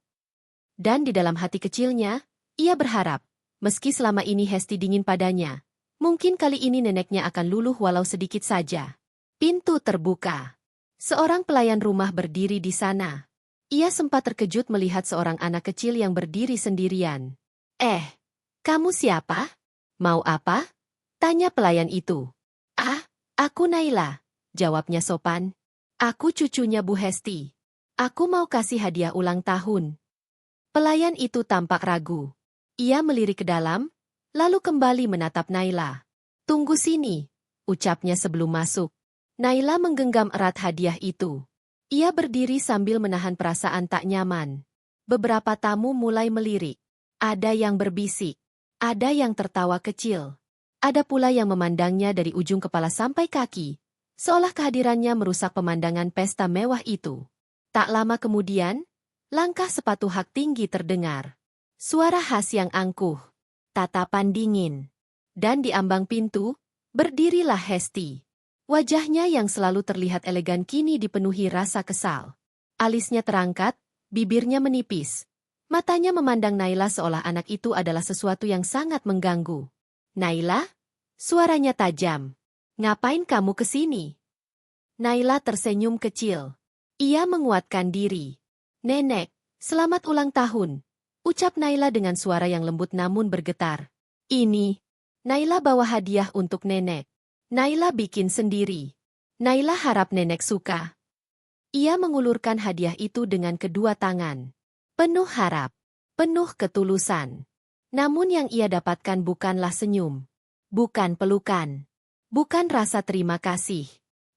Dan di dalam hati kecilnya, ia berharap, meski selama ini Hesti dingin padanya, mungkin kali ini neneknya akan luluh walau sedikit saja. Pintu terbuka. Seorang pelayan rumah berdiri di sana. Ia sempat terkejut melihat seorang anak kecil yang berdiri sendirian. Kamu siapa? Mau apa? Tanya pelayan itu. Aku Naila, jawabnya sopan. Aku cucunya Bu Hesti. Aku mau kasih hadiah ulang tahun. Pelayan itu tampak ragu. Ia melirik ke dalam, lalu kembali menatap Naila. Tunggu sini, ucapnya sebelum masuk. Naila menggenggam erat hadiah itu. Ia berdiri sambil menahan perasaan tak nyaman. Beberapa tamu mulai melirik. Ada yang berbisik. Ada yang tertawa kecil. Ada pula yang memandangnya dari ujung kepala sampai kaki, seolah kehadirannya merusak pemandangan pesta mewah itu. Tak lama kemudian, langkah sepatu hak tinggi terdengar. Suara khas yang angkuh. Tatapan dingin. Dan di ambang pintu, berdirilah Hesti. Wajahnya yang selalu terlihat elegan kini dipenuhi rasa kesal. Alisnya terangkat, bibirnya menipis. Matanya memandang Naila seolah anak itu adalah sesuatu yang sangat mengganggu. Naila? Suaranya tajam. Ngapain kamu kesini? Naila tersenyum kecil. Ia menguatkan diri. Nenek, selamat ulang tahun. Ucap Naila dengan suara yang lembut namun bergetar. Ini. Naila bawa hadiah untuk nenek. Naila bikin sendiri. Naila harap nenek suka. Ia mengulurkan hadiah itu dengan kedua tangan. Penuh harap. Penuh ketulusan. Namun yang ia dapatkan bukanlah senyum. Bukan pelukan. Bukan rasa terima kasih.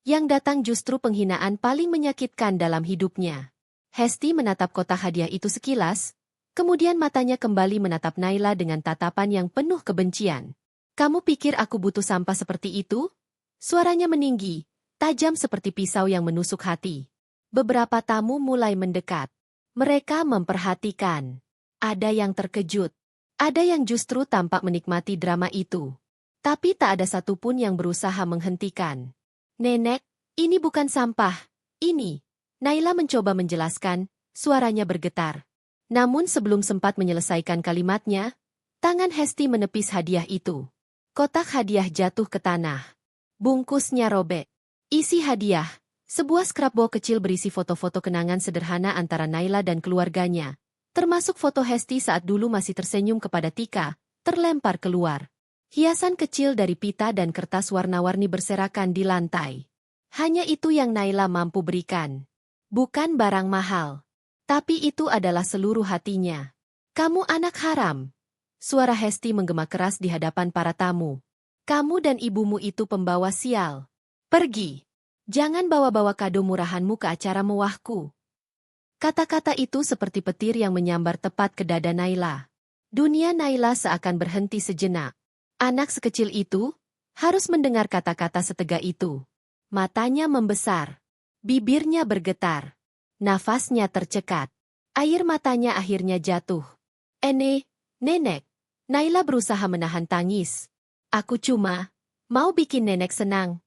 Yang datang justru penghinaan paling menyakitkan dalam hidupnya. Hesti menatap kotak hadiah itu sekilas, kemudian matanya kembali menatap Naila dengan tatapan yang penuh kebencian. Kamu pikir aku butuh sampah seperti itu? Suaranya meninggi, tajam seperti pisau yang menusuk hati. Beberapa tamu mulai mendekat. Mereka memperhatikan. Ada yang terkejut. Ada yang justru tampak menikmati drama itu. Tapi tak ada satupun yang berusaha menghentikan. Nenek, ini bukan sampah. Ini. Naila mencoba menjelaskan, suaranya bergetar. Namun sebelum sempat menyelesaikan kalimatnya, tangan Hesti menepis hadiah itu. Kotak hadiah jatuh ke tanah. Bungkusnya robek. Isi hadiah. Sebuah scrapbook kecil berisi foto-foto kenangan sederhana antara Naila dan keluarganya. Termasuk foto Hesti saat dulu masih tersenyum kepada Tika, terlempar keluar. Hiasan kecil dari pita dan kertas warna-warni berserakan di lantai. Hanya itu yang Naila mampu berikan. Bukan barang mahal. Tapi itu adalah seluruh hatinya. Kamu anak haram. Suara Hesti menggema keras di hadapan para tamu. Kamu dan ibumu itu pembawa sial. Pergi. Jangan bawa-bawa kado murahanmu ke acara mewahku. Kata-kata itu seperti petir yang menyambar tepat ke dada Naila. Dunia Naila seakan berhenti sejenak. Anak sekecil itu harus mendengar kata-kata setega itu. Matanya membesar. Bibirnya bergetar. Nafasnya tercekat. Air matanya akhirnya jatuh. Nenek. Naila berusaha menahan tangis. Aku cuma mau bikin nenek senang.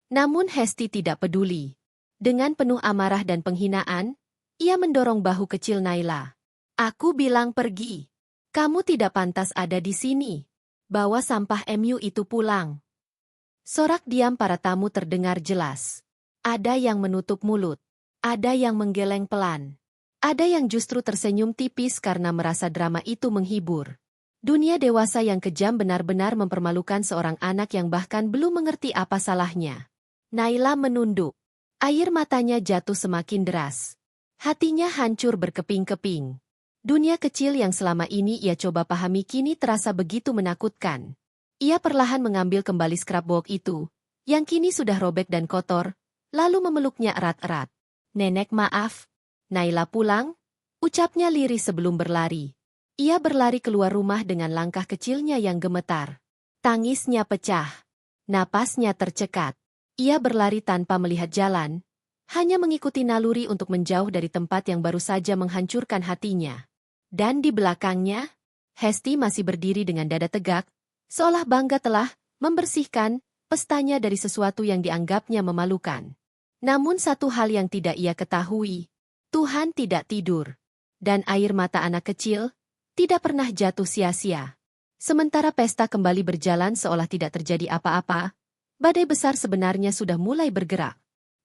Namun Hesti tidak peduli. Dengan penuh amarah dan penghinaan, ia mendorong bahu kecil Naila. Aku bilang pergi. Kamu tidak pantas ada di sini. Bawa sampah MU itu pulang. Sorak diam para tamu terdengar jelas. Ada yang menutup mulut. Ada yang menggeleng pelan. Ada yang justru tersenyum tipis karena merasa drama itu menghibur. Dunia dewasa yang kejam benar-benar mempermalukan seorang anak yang bahkan belum mengerti apa salahnya. Naila menunduk. Air matanya jatuh semakin deras. Hatinya hancur berkeping-keping. Dunia kecil yang selama ini ia coba pahami kini terasa begitu menakutkan. Ia perlahan mengambil kembali scrapbook itu, yang kini sudah robek dan kotor, lalu memeluknya erat-erat. Nenek maaf. Naila pulang, ucapnya lirih sebelum berlari. Ia berlari keluar rumah dengan langkah kecilnya yang gemetar. Tangisnya pecah. Napasnya tercekat. Ia berlari tanpa melihat jalan, hanya mengikuti naluri untuk menjauh dari tempat yang baru saja menghancurkan hatinya. Dan di belakangnya, Hesti masih berdiri dengan dada tegak, seolah bangga telah membersihkan pestanya dari sesuatu yang dianggapnya memalukan. Namun satu hal yang tidak ia ketahui, Tuhan tidak tidur. Dan air mata anak kecil tidak pernah jatuh sia-sia. Sementara pesta kembali berjalan seolah tidak terjadi apa-apa, badai besar sebenarnya sudah mulai bergerak.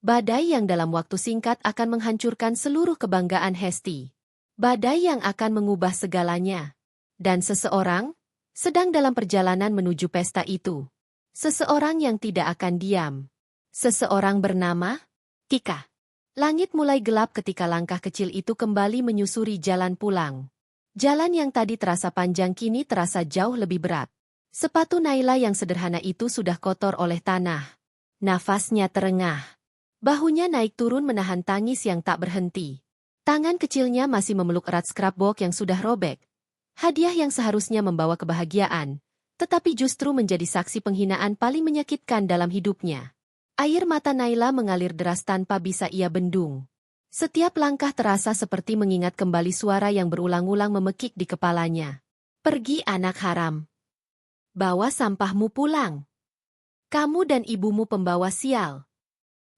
Badai yang dalam waktu singkat akan menghancurkan seluruh kebanggaan Hesti. Badai yang akan mengubah segalanya. Dan seseorang sedang dalam perjalanan menuju pesta itu. Seseorang yang tidak akan diam. Seseorang bernama Tika. Langit mulai gelap ketika langkah kecil itu kembali menyusuri jalan pulang. Jalan yang tadi terasa panjang kini terasa jauh lebih berat. Sepatu Naila yang sederhana itu sudah kotor oleh tanah. Nafasnya terengah. Bahunya naik turun menahan tangis yang tak berhenti. Tangan kecilnya masih memeluk erat scrapbook yang sudah robek. Hadiah yang seharusnya membawa kebahagiaan, tetapi justru menjadi saksi penghinaan paling menyakitkan dalam hidupnya. Air mata Naila mengalir deras tanpa bisa ia bendung. Setiap langkah terasa seperti mengingat kembali suara yang berulang-ulang memekik di kepalanya. Pergi anak haram. Bawa sampahmu pulang. Kamu dan ibumu pembawa sial.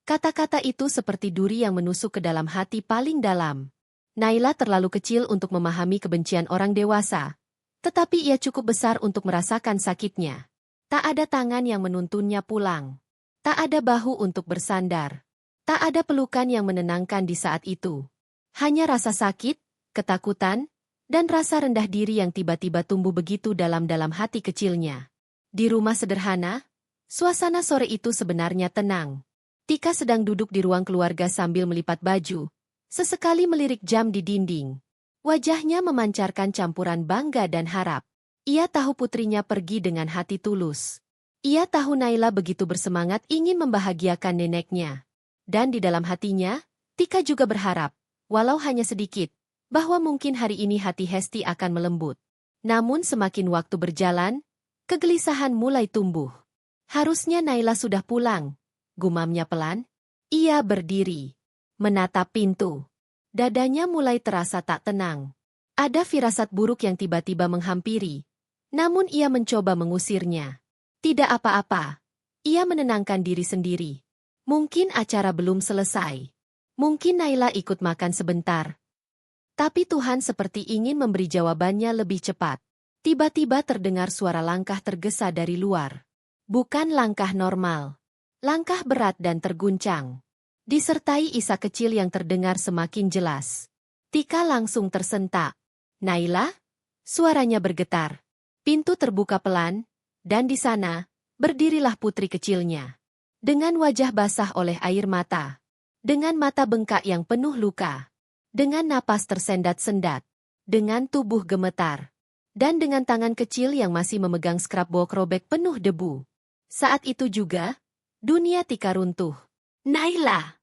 Kata-kata itu seperti duri yang menusuk ke dalam hati paling dalam. Naila terlalu kecil untuk memahami kebencian orang dewasa, tetapi ia cukup besar untuk merasakan sakitnya. Tak ada tangan yang menuntunnya pulang. Tak ada bahu untuk bersandar. Tak ada pelukan yang menenangkan di saat itu. Hanya rasa sakit, ketakutan, dan rasa rendah diri yang tiba-tiba tumbuh begitu dalam-dalam hati kecilnya. Di rumah sederhana, suasana sore itu sebenarnya tenang. Tika sedang duduk di ruang keluarga sambil melipat baju. Sesekali melirik jam di dinding. Wajahnya memancarkan campuran bangga dan harap. Ia tahu putrinya pergi dengan hati tulus. Ia tahu Naila begitu bersemangat ingin membahagiakan neneknya. Dan di dalam hatinya, Tika juga berharap, walau hanya sedikit, bahwa mungkin hari ini hati Hesti akan melembut. Namun semakin waktu berjalan, kegelisahan mulai tumbuh. Harusnya Naila sudah pulang, gumamnya pelan. Ia berdiri, menatap pintu. Dadanya mulai terasa tak tenang. Ada firasat buruk yang tiba-tiba menghampiri. Namun ia mencoba mengusirnya. Tidak apa-apa. Ia menenangkan diri sendiri. Mungkin acara belum selesai. Mungkin Naila ikut makan sebentar. Tapi Tuhan seperti ingin memberi jawabannya lebih cepat. Tiba-tiba terdengar suara langkah tergesa dari luar. Bukan langkah normal. Langkah berat dan terguncang. Disertai isak kecil yang terdengar semakin jelas. Tika langsung tersentak. Naila? Suaranya bergetar. Pintu terbuka pelan, dan di sana, berdirilah putri kecilnya. Dengan wajah basah oleh air mata. Dengan mata bengkak yang penuh luka. Dengan napas tersendat-sendat. Dengan tubuh gemetar. Dan dengan tangan kecil yang masih memegang scrapbook robek penuh debu. Saat itu juga, dunia Tika runtuh. Naila!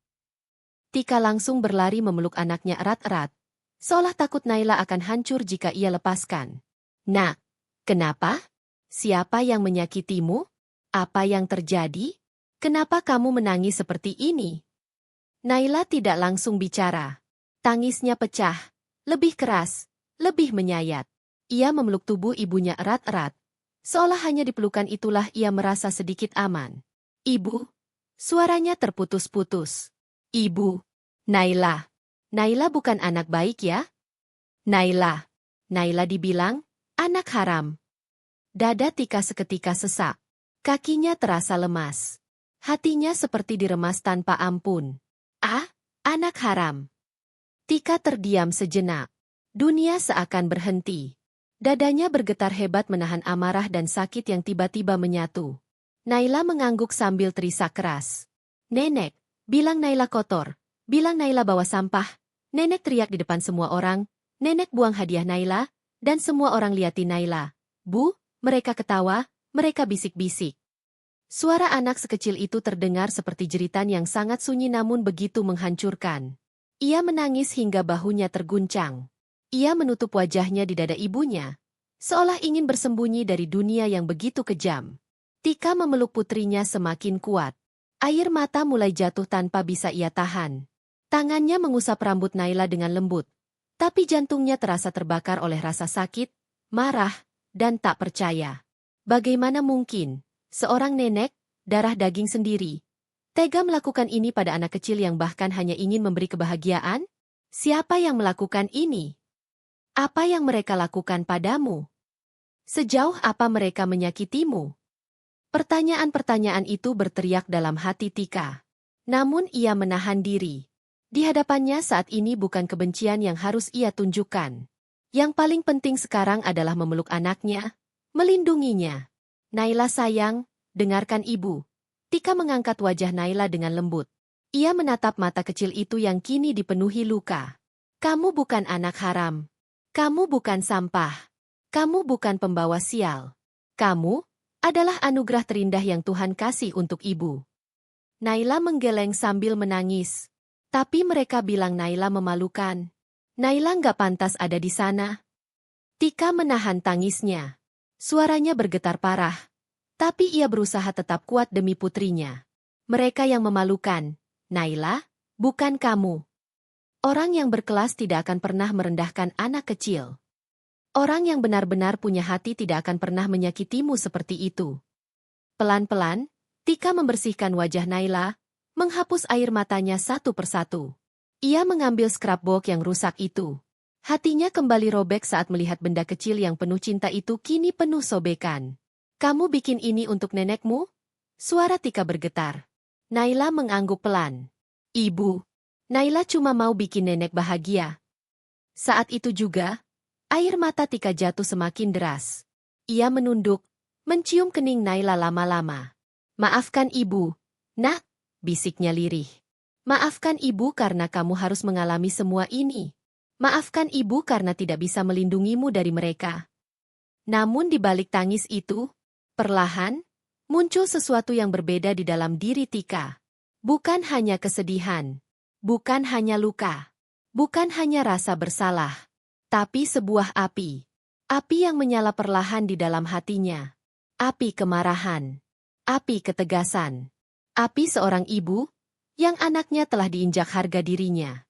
Tika langsung berlari memeluk anaknya erat-erat, seolah takut Naila akan hancur jika ia lepaskan. Nak, kenapa? Siapa yang menyakitimu? Apa yang terjadi? Kenapa kamu menangis seperti ini? Naila tidak langsung bicara. Tangisnya pecah, lebih keras, lebih menyayat. Ia memeluk tubuh ibunya erat-erat, seolah hanya di pelukan itulah ia merasa sedikit aman. Ibu, suaranya terputus-putus. Ibu, Naila. Naila bukan anak baik ya? Naila. Naila dibilang, anak haram. Dada Tika seketika sesak. Kakinya terasa lemas. Hatinya seperti diremas tanpa ampun. Ah, anak haram. Tika terdiam sejenak. Dunia seakan berhenti. Dadanya bergetar hebat menahan amarah dan sakit yang tiba-tiba menyatu. Naila mengangguk sambil terisak keras. Nenek, bilang Naila kotor. Bilang Naila bawa sampah. Nenek teriak di depan semua orang. Nenek buang hadiah Naila. Dan semua orang liatin Naila. Bu, mereka ketawa, mereka bisik-bisik. Suara anak sekecil itu terdengar seperti jeritan yang sangat sunyi namun begitu menghancurkan. Ia menangis hingga bahunya terguncang. Ia menutup wajahnya di dada ibunya, seolah ingin bersembunyi dari dunia yang begitu kejam. Tika memeluk putrinya semakin kuat. Air mata mulai jatuh tanpa bisa ia tahan. Tangannya mengusap rambut Naila dengan lembut, tapi jantungnya terasa terbakar oleh rasa sakit, marah, dan tak percaya. Bagaimana mungkin seorang nenek, darah daging sendiri, tega melakukan ini pada anak kecil yang bahkan hanya ingin memberi kebahagiaan? Siapa yang melakukan ini? Apa yang mereka lakukan padamu? Sejauh apa mereka menyakitimu? Pertanyaan-pertanyaan itu berteriak dalam hati Tika. Namun ia menahan diri. Di hadapannya saat ini bukan kebencian yang harus ia tunjukkan. Yang paling penting sekarang adalah memeluk anaknya, melindunginya. Naila sayang, dengarkan ibu. Tika mengangkat wajah Naila dengan lembut. Ia menatap mata kecil itu yang kini dipenuhi luka. Kamu bukan anak haram. Kamu bukan sampah. Kamu bukan pembawa sial. Kamu adalah anugerah terindah yang Tuhan kasih untuk ibu. Naila menggeleng sambil menangis. Tapi mereka bilang Naila memalukan. Naila nggak pantas ada di sana. Tika menahan tangisnya. Suaranya bergetar parah. Tapi ia berusaha tetap kuat demi putrinya. Mereka yang memalukan. Naila, bukan kamu. Orang yang berkelas tidak akan pernah merendahkan anak kecil. Orang yang benar-benar punya hati tidak akan pernah menyakitimu seperti itu. Pelan-pelan, Tika membersihkan wajah Naila, menghapus air matanya satu persatu. Ia mengambil scrapbook yang rusak itu. Hatinya kembali robek saat melihat benda kecil yang penuh cinta itu kini penuh sobekan. Kamu bikin ini untuk nenekmu? Suara Tika bergetar. Naila mengangguk pelan. Ibu, Naila cuma mau bikin nenek bahagia. Saat itu juga, air mata Tika jatuh semakin deras. Ia menunduk, mencium kening Naila lama-lama. Maafkan ibu, nak, bisiknya lirih. Maafkan ibu karena kamu harus mengalami semua ini. Maafkan ibu karena tidak bisa melindungimu dari mereka. Namun di balik tangis itu, perlahan, muncul sesuatu yang berbeda di dalam diri Tika. Bukan hanya kesedihan, bukan hanya luka, bukan hanya rasa bersalah, tapi sebuah api. Api yang menyala perlahan di dalam hatinya. Api kemarahan. Api ketegasan. Api seorang ibu, yang anaknya telah diinjak harga dirinya.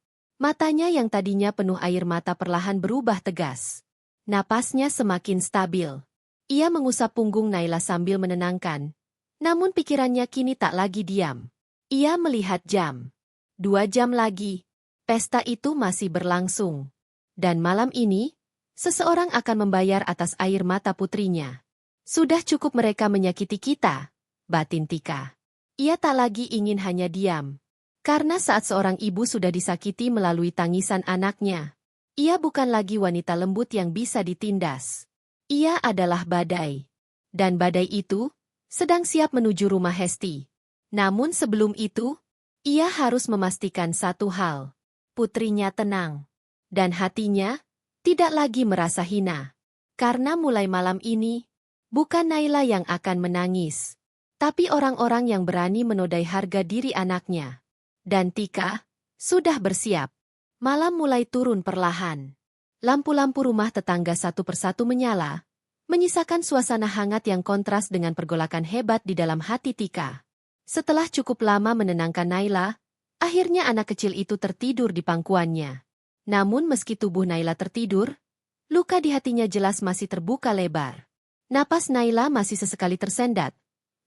Matanya yang tadinya penuh air mata perlahan berubah tegas. Napasnya semakin stabil. Ia mengusap punggung Naila sambil menenangkan. Namun pikirannya kini tak lagi diam. Ia melihat jam. 2 jam lagi. Pesta itu masih berlangsung. Dan malam ini, seseorang akan membayar atas air mata putrinya. Sudah cukup mereka menyakiti kita, batin Tika. Ia tak lagi ingin hanya diam. Karena saat seorang ibu sudah disakiti melalui tangisan anaknya, ia bukan lagi wanita lembut yang bisa ditindas. Ia adalah badai. Dan badai itu sedang siap menuju rumah Hesti. Namun sebelum itu, ia harus memastikan satu hal. Putrinya tenang. Dan hatinya tidak lagi merasa hina. Karena mulai malam ini, bukan Naila yang akan menangis, tapi orang-orang yang berani menodai harga diri anaknya. Dan Tika sudah bersiap. Malam mulai turun perlahan. Lampu-lampu rumah tetangga satu persatu menyala, menyisakan suasana hangat yang kontras dengan pergolakan hebat di dalam hati Tika. Setelah cukup lama menenangkan Naila, akhirnya anak kecil itu tertidur di pangkuannya. Namun meski tubuh Naila tertidur, luka di hatinya jelas masih terbuka lebar. Napas Naila masih sesekali tersendat.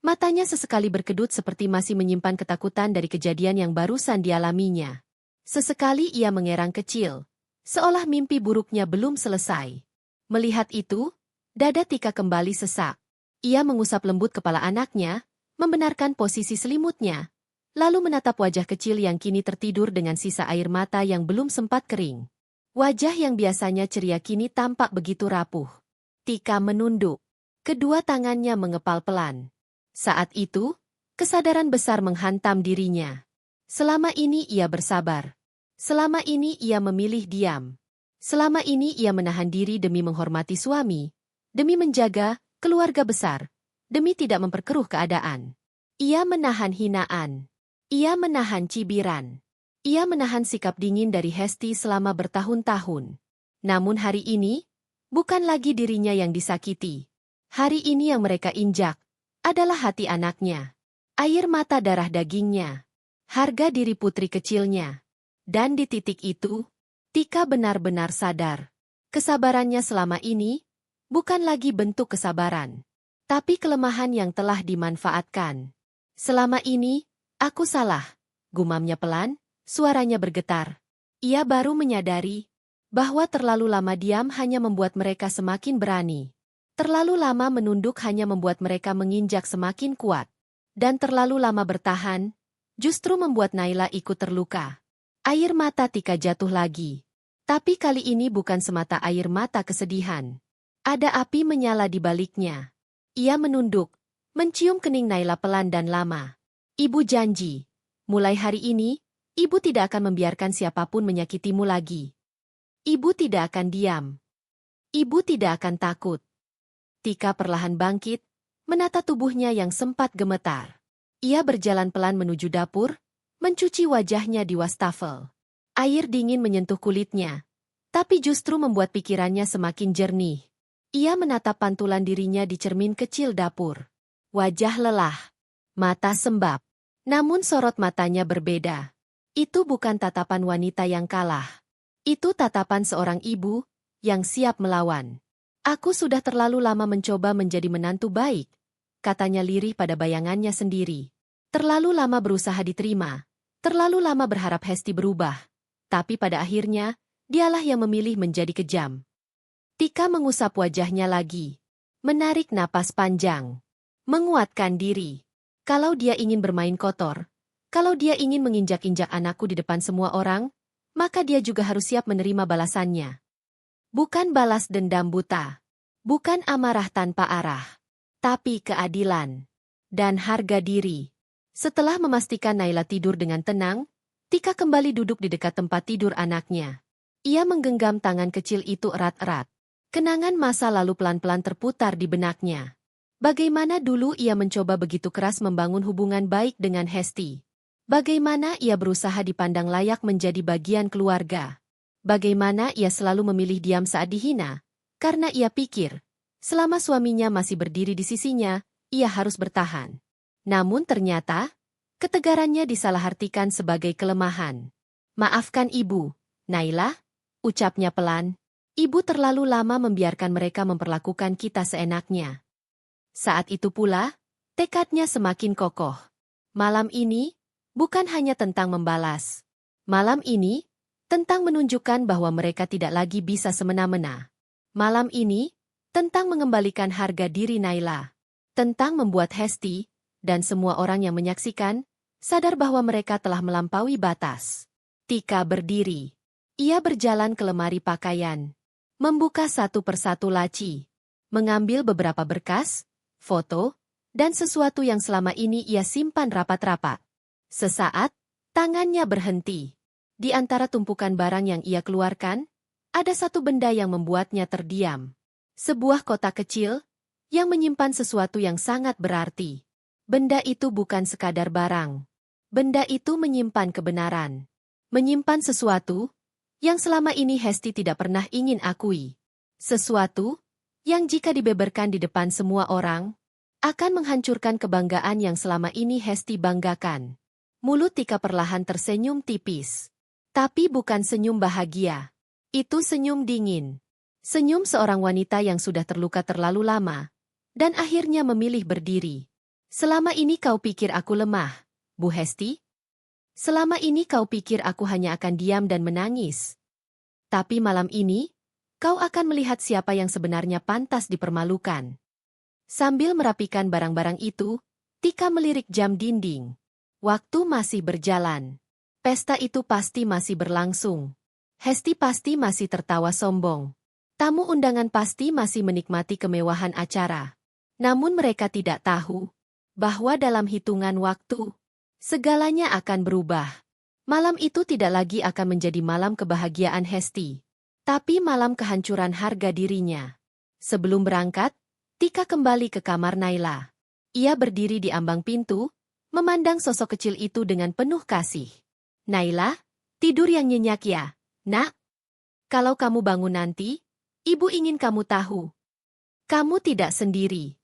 Matanya sesekali berkedut seperti masih menyimpan ketakutan dari kejadian yang barusan dialaminya. Sesekali ia mengerang kecil, seolah mimpi buruknya belum selesai. Melihat itu, dada Tika kembali sesak. Ia mengusap lembut kepala anaknya, membenarkan posisi selimutnya, lalu menatap wajah kecil yang kini tertidur dengan sisa air mata yang belum sempat kering. Wajah yang biasanya ceria kini tampak begitu rapuh. Tika menunduk. Kedua tangannya mengepal pelan. Saat itu, kesadaran besar menghantam dirinya. Selama ini ia bersabar. Selama ini ia memilih diam. Selama ini ia menahan diri demi menghormati suami, demi menjaga keluarga besar, demi tidak memperkeruh keadaan. Ia menahan hinaan. Ia menahan cibiran. Ia menahan sikap dingin dari Hesti selama bertahun-tahun. Namun hari ini, bukan lagi dirinya yang disakiti. Hari ini yang mereka injak adalah hati anaknya, air mata darah dagingnya, harga diri putri kecilnya. Dan di titik itu, Tika benar-benar sadar. Kesabarannya selama ini bukan lagi bentuk kesabaran, tapi kelemahan yang telah dimanfaatkan. Selama ini, aku salah, gumamnya pelan, suaranya bergetar. Ia baru menyadari bahwa terlalu lama diam hanya membuat mereka semakin berani. Terlalu lama menunduk hanya membuat mereka menginjak semakin kuat. Dan terlalu lama bertahan, justru membuat Naila ikut terluka. Air mata Tika jatuh lagi. Tapi kali ini bukan semata air mata kesedihan. Ada api menyala di baliknya. Ia menunduk, mencium kening Naila pelan dan lama. Ibu janji, mulai hari ini, ibu tidak akan membiarkan siapapun menyakitimu lagi. Ibu tidak akan diam. Ibu tidak akan takut. Tika perlahan bangkit, menata tubuhnya yang sempat gemetar. Ia berjalan pelan menuju dapur, mencuci wajahnya di wastafel. Air dingin menyentuh kulitnya, tapi justru membuat pikirannya semakin jernih. Ia menatap pantulan dirinya di cermin kecil dapur. Wajah lelah, mata sembab. Namun sorot matanya berbeda. Itu bukan tatapan wanita yang kalah. Itu tatapan seorang ibu yang siap melawan. Aku sudah terlalu lama mencoba menjadi menantu baik, katanya lirih pada bayangannya sendiri. Terlalu lama berusaha diterima, terlalu lama berharap Hesti berubah. Tapi pada akhirnya, dialah yang memilih menjadi kejam. Tika mengusap wajahnya lagi. Menarik napas panjang. Menguatkan diri. Kalau dia ingin bermain kotor, kalau dia ingin menginjak-injak anakku di depan semua orang, maka dia juga harus siap menerima balasannya. Bukan balas dendam buta. Bukan amarah tanpa arah. Tapi keadilan. Dan harga diri. Setelah memastikan Naila tidur dengan tenang, Tika kembali duduk di dekat tempat tidur anaknya. Ia menggenggam tangan kecil itu erat-erat. Kenangan masa lalu pelan-pelan terputar di benaknya. Bagaimana dulu ia mencoba begitu keras membangun hubungan baik dengan Hesti. Bagaimana ia berusaha dipandang layak menjadi bagian keluarga. Bagaimana ia selalu memilih diam saat dihina, karena ia pikir, selama suaminya masih berdiri di sisinya, ia harus bertahan. Namun ternyata, ketegarannya disalahartikan sebagai kelemahan. Maafkan ibu, Naila, ucapnya pelan. Ibu terlalu lama membiarkan mereka memperlakukan kita seenaknya. Saat itu pula, tekadnya semakin kokoh. Malam ini, bukan hanya tentang membalas. Malam ini, tentang menunjukkan bahwa mereka tidak lagi bisa semena-mena. Malam ini, tentang mengembalikan harga diri Naila. Tentang membuat Hesti, dan semua orang yang menyaksikan, sadar bahwa mereka telah melampaui batas. Tika berdiri. Ia berjalan ke lemari pakaian. Membuka satu persatu laci. Mengambil beberapa berkas, foto, dan sesuatu yang selama ini ia simpan rapat-rapat. Sesaat, tangannya berhenti. Di antara tumpukan barang yang ia keluarkan, ada satu benda yang membuatnya terdiam. Sebuah kotak kecil, yang menyimpan sesuatu yang sangat berarti. Benda itu bukan sekadar barang. Benda itu menyimpan kebenaran. Menyimpan sesuatu, yang selama ini Hesti tidak pernah ingin akui. Sesuatu, yang jika dibeberkan di depan semua orang, akan menghancurkan kebanggaan yang selama ini Hesti banggakan. Mulut Tika perlahan tersenyum tipis. Tapi bukan senyum bahagia. Itu senyum dingin. Senyum seorang wanita yang sudah terluka terlalu lama, dan akhirnya memilih berdiri. Selama ini kau pikir aku lemah, Bu Hesti? Selama ini kau pikir aku hanya akan diam dan menangis. Tapi malam ini, kau akan melihat siapa yang sebenarnya pantas dipermalukan. Sambil merapikan barang-barang itu, Tika melirik jam dinding. Waktu masih berjalan. Pesta itu pasti masih berlangsung. Hesti pasti masih tertawa sombong. Tamu undangan pasti masih menikmati kemewahan acara. Namun mereka tidak tahu bahwa dalam hitungan waktu, segalanya akan berubah. Malam itu tidak lagi akan menjadi malam kebahagiaan Hesti, tapi malam kehancuran harga dirinya. Sebelum berangkat, Tika kembali ke kamar Naila. Ia berdiri di ambang pintu, memandang sosok kecil itu dengan penuh kasih. Naila, tidur yang nyenyak ya, nak? Kalau kamu bangun nanti, ibu ingin kamu tahu. Kamu tidak sendiri.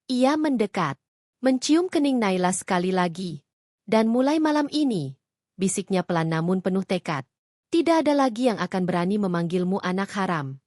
Ia mendekat, mencium kening Naila sekali lagi. Dan mulai malam ini, bisiknya pelan namun penuh tekad. Tidak ada lagi yang akan berani memanggilmu anak haram.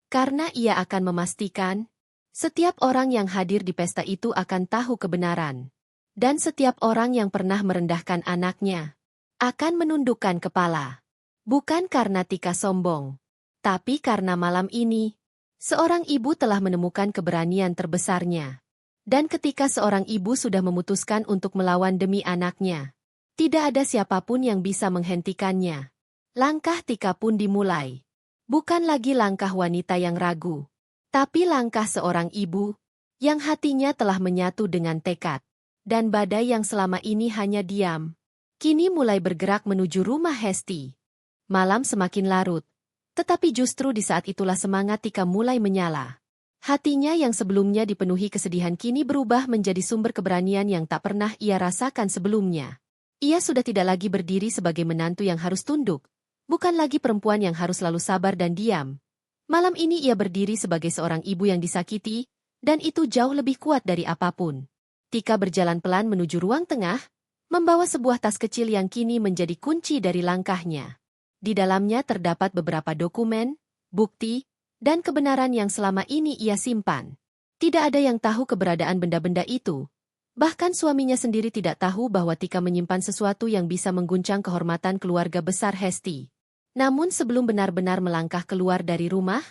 Karena ia akan memastikan, setiap orang yang hadir di pesta itu akan tahu kebenaran. Dan setiap orang yang pernah merendahkan anaknya, akan menundukkan kepala. Bukan karena Tika sombong, tapi karena malam ini, seorang ibu telah menemukan keberanian terbesarnya. Dan ketika seorang ibu sudah memutuskan untuk melawan demi anaknya, tidak ada siapapun yang bisa menghentikannya. Langkah Tika pun dimulai. Bukan lagi langkah wanita yang ragu, tapi langkah seorang ibu, yang hatinya telah menyatu dengan tekad. Dan badai yang selama ini hanya diam, kini mulai bergerak menuju rumah Hesti. Malam semakin larut, tetapi justru di saat itulah semangat Tika mulai menyala. Hatinya yang sebelumnya dipenuhi kesedihan kini berubah menjadi sumber keberanian yang tak pernah ia rasakan sebelumnya. Ia sudah tidak lagi berdiri sebagai menantu yang harus tunduk, bukan lagi perempuan yang harus selalu sabar dan diam. Malam ini ia berdiri sebagai seorang ibu yang disakiti, dan itu jauh lebih kuat dari apapun. Tika berjalan pelan menuju ruang tengah, membawa sebuah tas kecil yang kini menjadi kunci dari langkahnya. Di dalamnya terdapat beberapa dokumen, bukti, dan kebenaran yang selama ini ia simpan. Tidak ada yang tahu keberadaan benda-benda itu, Bahkan suaminya sendiri tidak tahu bahwa Tika menyimpan sesuatu yang bisa mengguncang kehormatan keluarga besar Hesti. Namun sebelum benar-benar melangkah keluar dari rumah,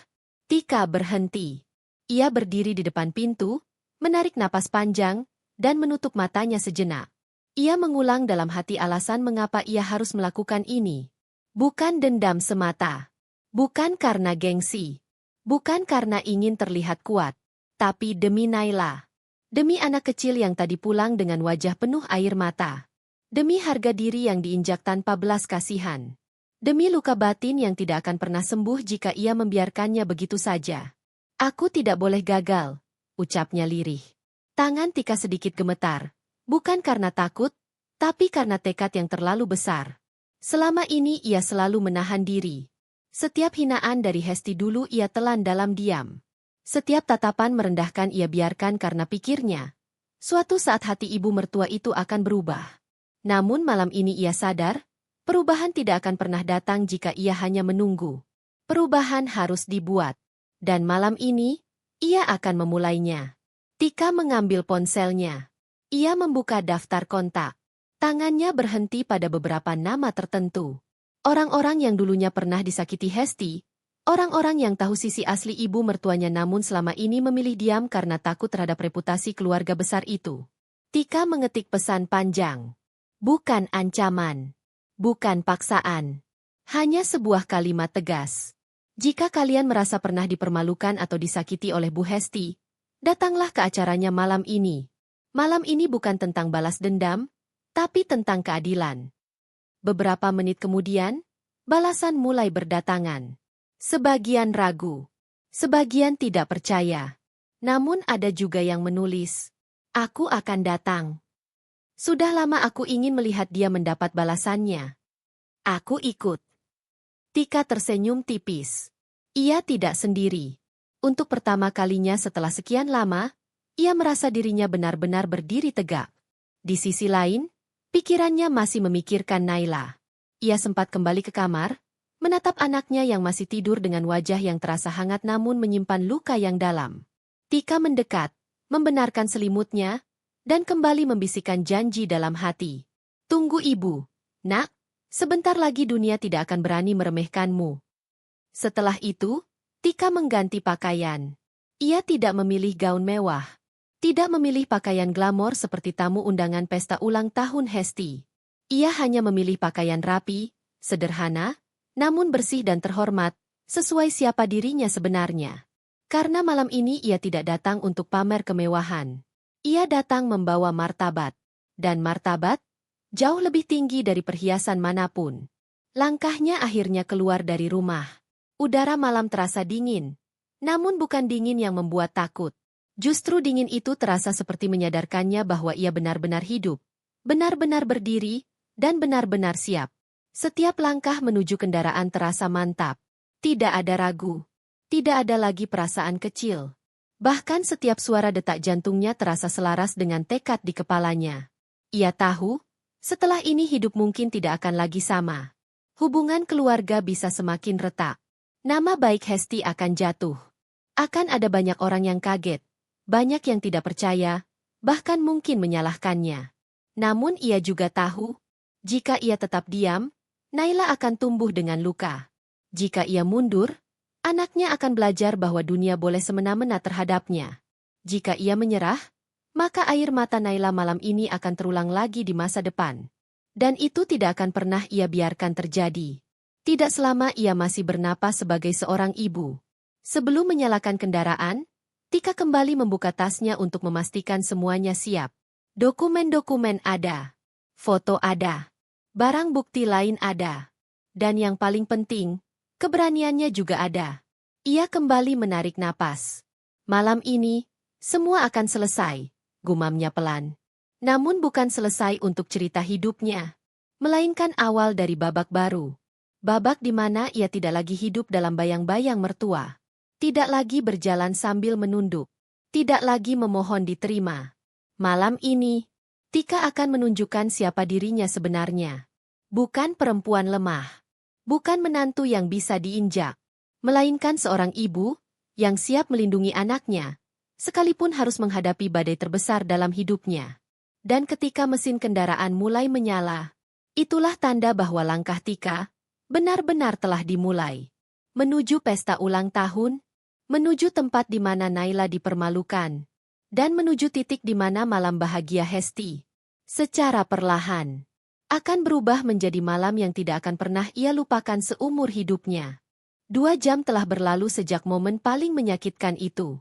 Tika berhenti. Ia berdiri di depan pintu, menarik napas panjang, dan menutup matanya sejenak. Ia mengulang dalam hati alasan mengapa ia harus melakukan ini. Bukan dendam semata. Bukan karena gengsi. Bukan karena ingin terlihat kuat. Tapi demi Naila. Demi anak kecil yang tadi pulang dengan wajah penuh air mata. Demi harga diri yang diinjak tanpa belas kasihan. Demi luka batin yang tidak akan pernah sembuh jika ia membiarkannya begitu saja. Aku tidak boleh gagal, ucapnya lirih. Tangan Tika sedikit gemetar. Bukan karena takut, tapi karena tekad yang terlalu besar. Selama ini ia selalu menahan diri. Setiap hinaan dari Hesti dulu ia telan dalam diam. Setiap tatapan merendahkan ia biarkan karena pikirnya. Suatu saat hati ibu mertua itu akan berubah. Namun malam ini ia sadar, perubahan tidak akan pernah datang jika ia hanya menunggu. Perubahan harus dibuat. Dan malam ini, ia akan memulainya. Tika mengambil ponselnya. Ia membuka daftar kontak. Tangannya berhenti pada beberapa nama tertentu. Orang-orang yang dulunya pernah disakiti Hesti, orang-orang yang tahu sisi asli ibu mertuanya namun selama ini memilih diam karena takut terhadap reputasi keluarga besar itu. Tika mengetik pesan panjang. Bukan ancaman. Bukan paksaan. Hanya sebuah kalimat tegas. Jika kalian merasa pernah dipermalukan atau disakiti oleh Bu Hesti, datanglah ke acaranya malam ini. Malam ini bukan tentang balas dendam, tapi tentang keadilan. Beberapa menit kemudian, balasan mulai berdatangan. Sebagian ragu. Sebagian tidak percaya. Namun ada juga yang menulis, "Aku akan datang." Sudah lama aku ingin melihat dia mendapat balasannya. Aku ikut. Tika tersenyum tipis. Ia tidak sendiri. Untuk pertama kalinya setelah sekian lama, ia merasa dirinya benar-benar berdiri tegak. Di sisi lain, pikirannya masih memikirkan Naila. Ia sempat kembali ke kamar, menatap anaknya yang masih tidur dengan wajah yang terasa hangat namun menyimpan luka yang dalam. Tika mendekat, membenarkan selimutnya, dan kembali membisikkan janji dalam hati. Tunggu ibu, nak, sebentar lagi dunia tidak akan berani meremehkanmu. Setelah itu, Tika mengganti pakaian. Ia tidak memilih gaun mewah. Tidak memilih pakaian glamor seperti tamu undangan pesta ulang tahun Hesti. Ia hanya memilih pakaian rapi, sederhana, namun bersih dan terhormat, sesuai siapa dirinya sebenarnya. Karena malam ini ia tidak datang untuk pamer kemewahan. Ia datang membawa martabat. Dan martabat, jauh lebih tinggi dari perhiasan manapun. Langkahnya akhirnya keluar dari rumah. Udara malam terasa dingin. Namun bukan dingin yang membuat takut. Justru dingin itu terasa seperti menyadarkannya bahwa ia benar-benar hidup, benar-benar berdiri, dan benar-benar siap. Setiap langkah menuju kendaraan terasa mantap. Tidak ada ragu. Tidak ada lagi perasaan kecil. Bahkan setiap suara detak jantungnya terasa selaras dengan tekad di kepalanya. Ia tahu, setelah ini hidup mungkin tidak akan lagi sama. Hubungan keluarga bisa semakin retak. Nama baik Hesti akan jatuh. Akan ada banyak orang yang kaget. Banyak yang tidak percaya, bahkan mungkin menyalahkannya. Namun ia juga tahu, jika ia tetap diam, Naila akan tumbuh dengan luka. Jika ia mundur, anaknya akan belajar bahwa dunia boleh semena-mena terhadapnya. Jika ia menyerah, maka air mata Naila malam ini akan terulang lagi di masa depan. Dan itu tidak akan pernah ia biarkan terjadi. Tidak selama ia masih bernapas sebagai seorang ibu. Sebelum menyalakan kendaraan, Tika kembali membuka tasnya untuk memastikan semuanya siap. Dokumen-dokumen ada. Foto ada. Barang bukti lain ada. Dan yang paling penting, keberaniannya juga ada. Ia kembali menarik napas. Malam ini, semua akan selesai, gumamnya pelan. Namun bukan selesai untuk cerita hidupnya. Melainkan awal dari babak baru. Babak di mana ia tidak lagi hidup dalam bayang-bayang mertua. Tidak lagi berjalan sambil menunduk. Tidak lagi memohon diterima. Malam ini, Tika akan menunjukkan siapa dirinya sebenarnya. Bukan perempuan lemah. Bukan menantu yang bisa diinjak. Melainkan seorang ibu yang siap melindungi anaknya, sekalipun harus menghadapi badai terbesar dalam hidupnya. Dan ketika mesin kendaraan mulai menyala, itulah tanda bahwa langkah Tika benar-benar telah dimulai. Menuju pesta ulang tahun, menuju tempat di mana Naila dipermalukan, dan menuju titik di mana malam bahagia Hesti, secara perlahan, akan berubah menjadi malam yang tidak akan pernah ia lupakan seumur hidupnya. 2 jam telah berlalu sejak momen paling menyakitkan itu.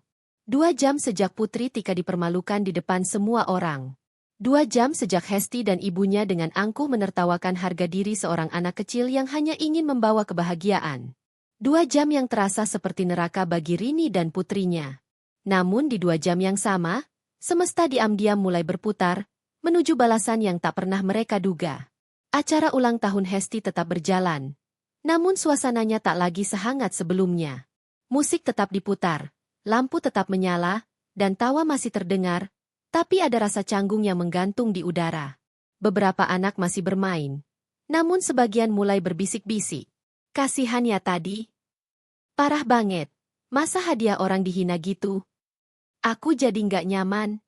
2 jam sejak Putri Tika dipermalukan di depan semua orang. 2 jam sejak Hesti dan ibunya dengan angkuh menertawakan harga diri seorang anak kecil yang hanya ingin membawa kebahagiaan. 2 jam yang terasa seperti neraka bagi Rini dan putrinya. Namun di 2 jam yang sama, semesta diam-diam mulai berputar, menuju balasan yang tak pernah mereka duga. Acara ulang tahun Hesti tetap berjalan. Namun suasananya tak lagi sehangat sebelumnya. Musik tetap diputar, lampu tetap menyala, dan tawa masih terdengar, tapi ada rasa canggung yang menggantung di udara. Beberapa anak masih bermain, namun sebagian mulai berbisik-bisik. Kasihan ya tadi. Parah banget, masa hadiah orang dihina gitu? Aku jadi nggak nyaman.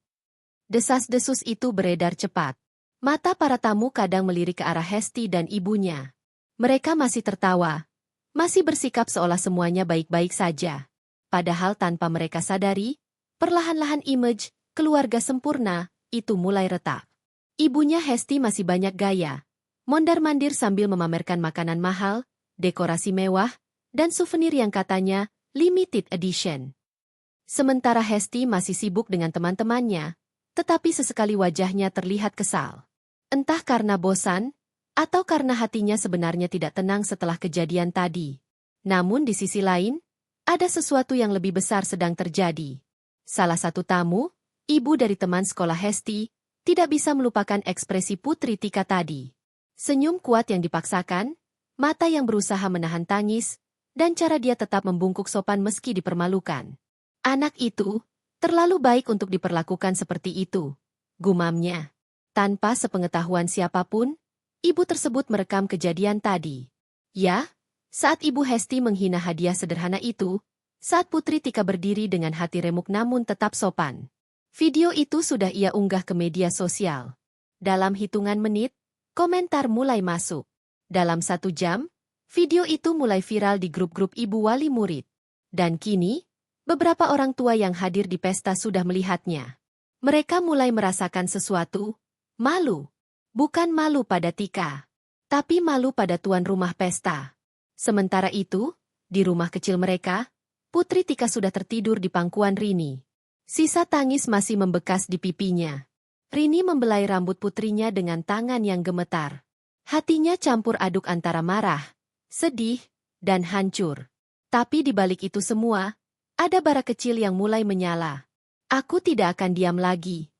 Desas-desus itu beredar cepat. Mata para tamu kadang melirik ke arah Hesti dan ibunya. Mereka masih tertawa, masih bersikap seolah semuanya baik-baik saja. Padahal tanpa mereka sadari, perlahan-lahan image keluarga sempurna itu mulai retak. Ibunya Hesti masih banyak gaya, mondar-mandir sambil memamerkan makanan mahal, dekorasi mewah, dan souvenir yang katanya limited edition. Sementara Hesti masih sibuk dengan teman-temannya, tetapi sesekali wajahnya terlihat kesal. Entah karena bosan, atau karena hatinya sebenarnya tidak tenang setelah kejadian tadi. Namun di sisi lain, ada sesuatu yang lebih besar sedang terjadi. Salah satu tamu, ibu dari teman sekolah Hesti, tidak bisa melupakan ekspresi Putri Tika tadi. Senyum kuat yang dipaksakan, mata yang berusaha menahan tangis, dan cara dia tetap membungkuk sopan meski dipermalukan. Anak itu terlalu baik untuk diperlakukan seperti itu, gumamnya. Tanpa sepengetahuan siapapun, ibu tersebut merekam kejadian tadi. Ya, saat ibu Hesti menghina hadiah sederhana itu, saat Putri Tika berdiri dengan hati remuk namun tetap sopan. Video itu sudah ia unggah ke media sosial. Dalam hitungan menit, komentar mulai masuk. Dalam 1 jam, video itu mulai viral di grup-grup ibu wali murid. Dan kini, beberapa orang tua yang hadir di pesta sudah melihatnya. Mereka mulai merasakan sesuatu, malu. Bukan malu pada Tika, tapi malu pada tuan rumah pesta. Sementara itu, di rumah kecil mereka, Putri Tika sudah tertidur di pangkuan Rini. Sisa tangis masih membekas di pipinya. Rini membelai rambut putrinya dengan tangan yang gemetar. Hatinya campur aduk antara marah, sedih, dan hancur. Tapi di balik itu semua, ada bara kecil yang mulai menyala. Aku tidak akan diam lagi.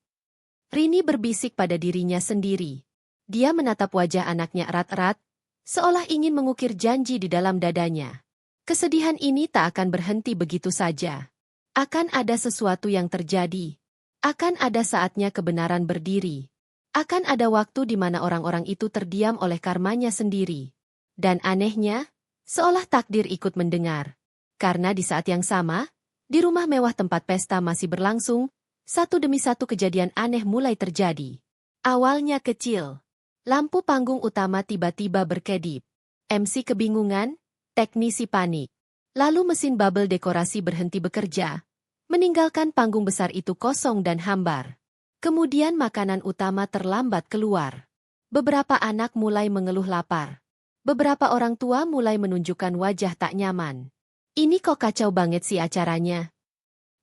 Rini berbisik pada dirinya sendiri. Dia menatap wajah anaknya erat-erat, seolah ingin mengukir janji di dalam dadanya. Kesedihan ini tak akan berhenti begitu saja. Akan ada sesuatu yang terjadi. Akan ada saatnya kebenaran berdiri. Akan ada waktu di mana orang-orang itu terdiam oleh karmanya sendiri. Dan anehnya, seolah takdir ikut mendengar. Karena di saat yang sama, di rumah mewah tempat pesta masih berlangsung, satu demi satu kejadian aneh mulai terjadi. Awalnya kecil. Lampu panggung utama tiba-tiba berkedip. MC kebingungan, teknisi panik. Lalu mesin bubble dekorasi berhenti bekerja, meninggalkan panggung besar itu kosong dan hambar. Kemudian makanan utama terlambat keluar. Beberapa anak mulai mengeluh lapar. Beberapa orang tua mulai menunjukkan wajah tak nyaman. Ini kok kacau banget sih acaranya.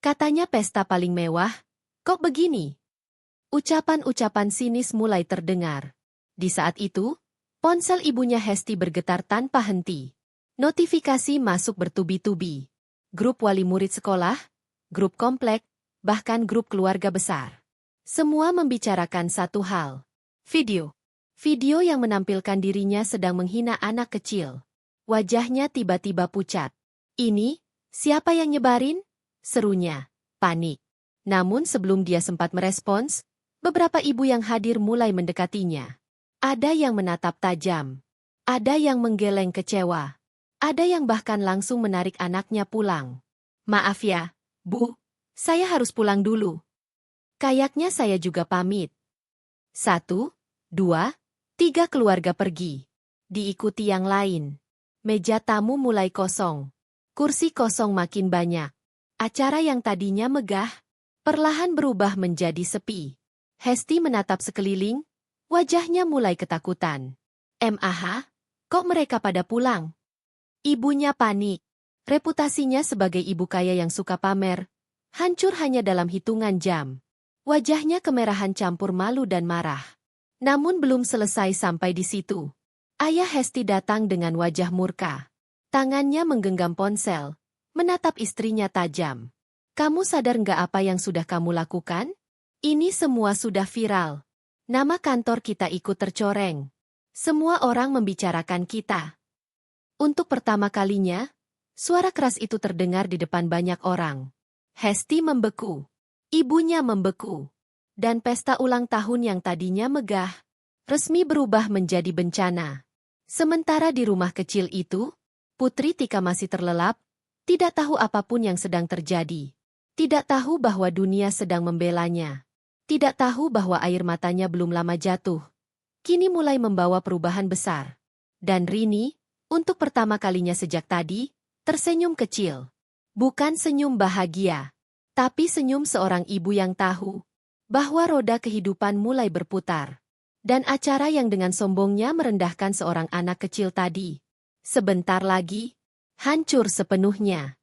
Katanya pesta paling mewah, kok begini? Ucapan-ucapan sinis mulai terdengar. Di saat itu, ponsel ibunya Hesti bergetar tanpa henti. Notifikasi masuk bertubi-tubi. Grup wali murid sekolah, grup komplek, bahkan grup keluarga besar. Semua membicarakan satu hal. Video. Video yang menampilkan dirinya sedang menghina anak kecil. Wajahnya tiba-tiba pucat. Ini, siapa yang nyebarin? Serunya. Panik. Namun sebelum dia sempat merespons, beberapa ibu yang hadir mulai mendekatinya. Ada yang menatap tajam. Ada yang menggeleng kecewa. Ada yang bahkan langsung menarik anaknya pulang. Maaf ya, Bu, saya harus pulang dulu. Kayaknya saya juga pamit. 1, 2, 3 keluarga pergi. Diikuti yang lain. Meja tamu mulai kosong. Kursi kosong makin banyak. Acara yang tadinya megah, perlahan berubah menjadi sepi. Hesti menatap sekeliling, wajahnya mulai ketakutan. "Mah, kok mereka pada pulang?" Ibunya panik. Reputasinya sebagai ibu kaya yang suka pamer, hancur hanya dalam hitungan jam. Wajahnya kemerahan campur malu dan marah. Namun belum selesai sampai di situ. Ayah Hesti datang dengan wajah murka. Tangannya menggenggam ponsel, menatap istrinya tajam. "Kamu sadar nggak apa yang sudah kamu lakukan? Ini semua sudah viral. Nama kantor kita ikut tercoreng. Semua orang membicarakan kita." Untuk pertama kalinya, suara keras itu terdengar di depan banyak orang. Hesti membeku. Ibunya membeku. Dan pesta ulang tahun yang tadinya megah, resmi berubah menjadi bencana. Sementara di rumah kecil itu, Putri Tika masih terlelap, tidak tahu apapun yang sedang terjadi. Tidak tahu bahwa dunia sedang membelanya. Tidak tahu bahwa air matanya belum lama jatuh. Kini mulai membawa perubahan besar. Dan Rini, untuk pertama kalinya sejak tadi, tersenyum kecil. Bukan senyum bahagia, tapi senyum seorang ibu yang tahu bahwa roda kehidupan mulai berputar. Dan acara yang dengan sombongnya merendahkan seorang anak kecil tadi, sebentar lagi, hancur sepenuhnya.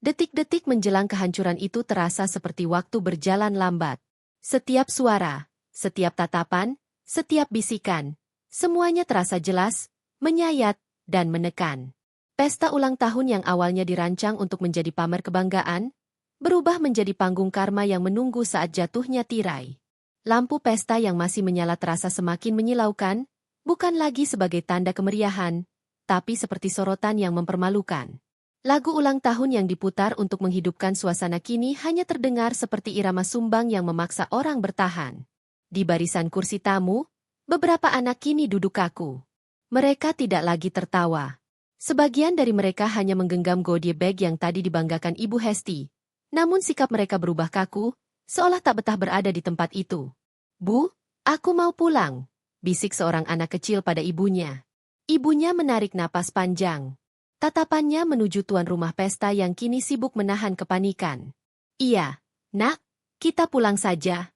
Detik-detik menjelang kehancuran itu terasa seperti waktu berjalan lambat. Setiap suara, setiap tatapan, setiap bisikan, semuanya terasa jelas, menyayat, dan menekan. Pesta ulang tahun yang awalnya dirancang untuk menjadi pamer kebanggaan, berubah menjadi panggung karma yang menunggu saat jatuhnya tirai. Lampu pesta yang masih menyala terasa semakin menyilaukan, bukan lagi sebagai tanda kemeriahan, tapi seperti sorotan yang mempermalukan. Lagu ulang tahun yang diputar untuk menghidupkan suasana kini hanya terdengar seperti irama sumbang yang memaksa orang bertahan. Di barisan kursi tamu, beberapa anak kini duduk kaku. Mereka tidak lagi tertawa. Sebagian dari mereka hanya menggenggam goodie bag yang tadi dibanggakan Ibu Hesti. Namun sikap mereka berubah kaku, seolah tak betah berada di tempat itu. "Bu, aku mau pulang," bisik seorang anak kecil pada ibunya. Ibunya menarik napas panjang. Tatapannya menuju tuan rumah pesta yang kini sibuk menahan kepanikan. "Iya, nak, kita pulang saja."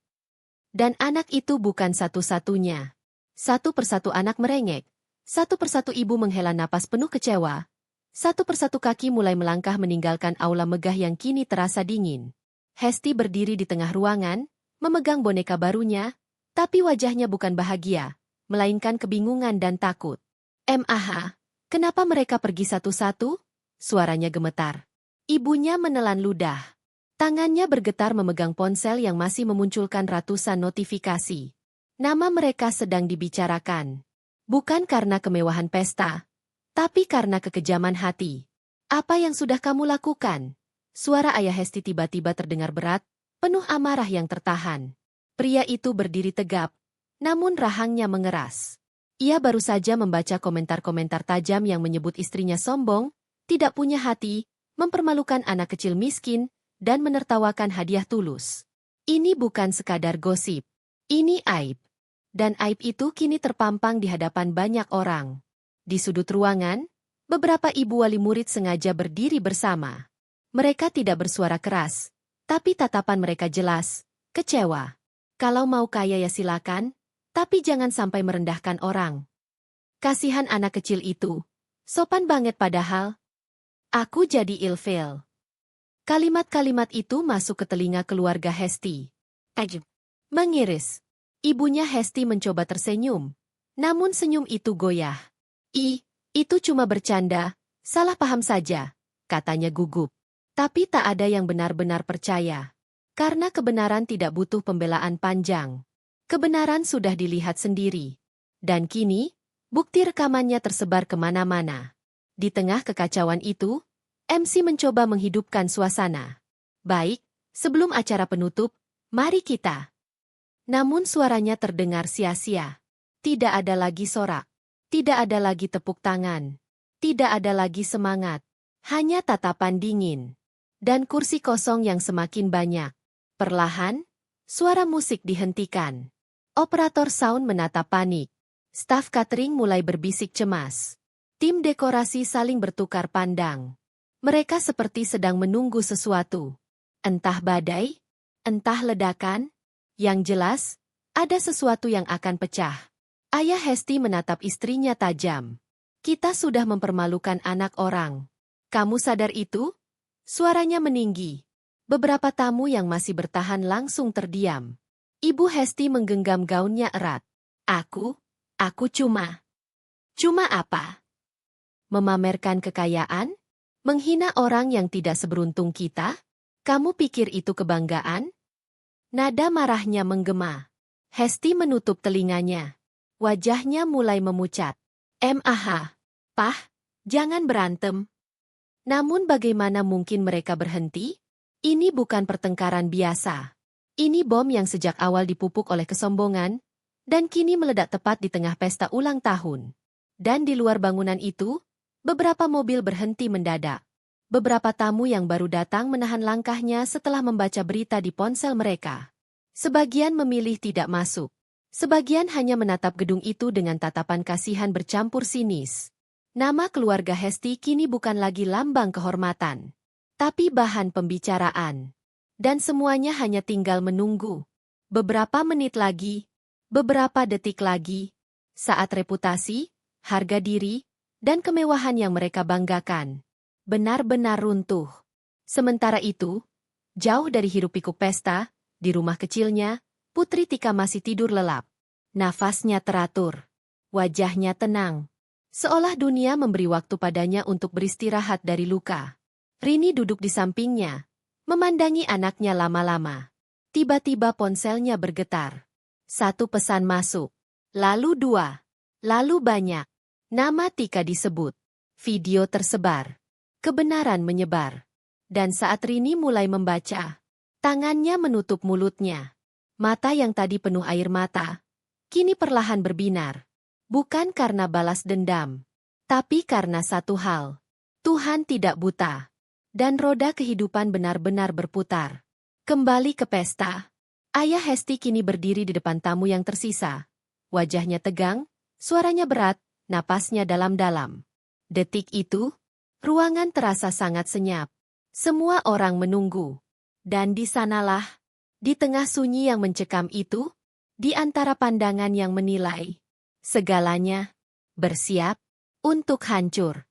Dan anak itu bukan satu-satunya. Satu persatu anak merengek. Satu persatu ibu menghela napas penuh kecewa. Satu persatu kaki mulai melangkah meninggalkan aula megah yang kini terasa dingin. Hesti berdiri di tengah ruangan, memegang boneka barunya, tapi wajahnya bukan bahagia, melainkan kebingungan dan takut. "Mah, kenapa mereka pergi satu-satu?" Suaranya gemetar. Ibunya menelan ludah. Tangannya bergetar memegang ponsel yang masih memunculkan ratusan notifikasi. Nama mereka sedang dibicarakan. Bukan karena kemewahan pesta, tapi karena kekejaman hati. "Apa yang sudah kamu lakukan?" Suara ayah Hesti tiba-tiba terdengar berat, penuh amarah yang tertahan. Pria itu berdiri tegap, namun rahangnya mengeras. Ia baru saja membaca komentar-komentar tajam yang menyebut istrinya sombong, tidak punya hati, mempermalukan anak kecil miskin, dan menertawakan hadiah tulus. Ini bukan sekadar gosip. Ini aib. Dan aib itu kini terpampang di hadapan banyak orang. Di sudut ruangan, beberapa ibu wali murid sengaja berdiri bersama. Mereka tidak bersuara keras, tapi tatapan mereka jelas, kecewa. "Kalau mau kaya ya silakan, tapi jangan sampai merendahkan orang." Kasihan anak kecil itu. Sopan banget padahal. "Aku jadi ilfeel." Kalimat-kalimat itu masuk ke telinga keluarga Hesti. Ajib. Mengiris. Ibunya Hesti mencoba tersenyum. Namun senyum itu goyah. Itu cuma bercanda, salah paham saja," katanya gugup. Tapi tak ada yang benar-benar percaya. Karena kebenaran tidak butuh pembelaan panjang. Kebenaran sudah dilihat sendiri. Dan kini, bukti rekamannya tersebar kemana-mana. Di tengah kekacauan itu, MC mencoba menghidupkan suasana. "Baik, sebelum acara penutup, mari kita." Namun suaranya terdengar sia-sia. Tidak ada lagi sorak. Tidak ada lagi tepuk tangan. Tidak ada lagi semangat. Hanya tatapan dingin. Dan kursi kosong yang semakin banyak. Perlahan, suara musik dihentikan. Operator sound menatap panik. Staf catering mulai berbisik cemas. Tim dekorasi saling bertukar pandang. Mereka seperti sedang menunggu sesuatu. Entah badai, entah ledakan. Yang jelas, ada sesuatu yang akan pecah. Ayah Hesti menatap istrinya tajam. Kita sudah mempermalukan anak orang. Kamu sadar itu? Suaranya meninggi. Beberapa tamu yang masih bertahan langsung terdiam. Ibu Hesti menggenggam gaunnya erat. Aku cuma apa? Memamerkan kekayaan? Menghina orang yang tidak seberuntung kita? Kamu pikir itu kebanggaan? Nada marahnya menggema. Hesti menutup telinganya. Wajahnya mulai memucat. "Mah, Pah, jangan berantem." Namun bagaimana mungkin mereka berhenti? Ini bukan pertengkaran biasa. Ini bom yang sejak awal dipupuk oleh kesombongan, dan kini meledak tepat di tengah pesta ulang tahun. Dan di luar bangunan itu, beberapa mobil berhenti mendadak. Beberapa tamu yang baru datang menahan langkahnya setelah membaca berita di ponsel mereka. Sebagian memilih tidak masuk. Sebagian hanya menatap gedung itu dengan tatapan kasihan bercampur sinis. Nama keluarga Hesti kini bukan lagi lambang kehormatan, tapi bahan pembicaraan. Dan semuanya hanya tinggal menunggu. Beberapa menit lagi, beberapa detik lagi, saat reputasi, harga diri, dan kemewahan yang mereka banggakan benar-benar runtuh. Sementara itu, jauh dari hiruk-pikuk pesta, di rumah kecilnya, Putri Tika masih tidur lelap. Nafasnya teratur. Wajahnya tenang. Seolah dunia memberi waktu padanya untuk beristirahat dari luka. Rini duduk di sampingnya, memandangi anaknya lama-lama. Tiba-tiba ponselnya bergetar. Satu pesan masuk. Lalu dua. Lalu banyak. Nama Tika disebut. Video tersebar. Kebenaran menyebar. Dan saat Rini mulai membaca, tangannya menutup mulutnya. Mata yang tadi penuh air mata, kini perlahan berbinar. Bukan karena balas dendam, tapi karena satu hal. Tuhan tidak buta. Dan roda kehidupan benar-benar berputar. Kembali ke pesta. Ayah Hesti kini berdiri di depan tamu yang tersisa. Wajahnya tegang, suaranya berat, napasnya dalam-dalam. Detik itu, ruangan terasa sangat senyap. Semua orang menunggu. Dan di sanalah, di tengah sunyi yang mencekam itu, di antara pandangan yang menilai, segalanya bersiap untuk hancur.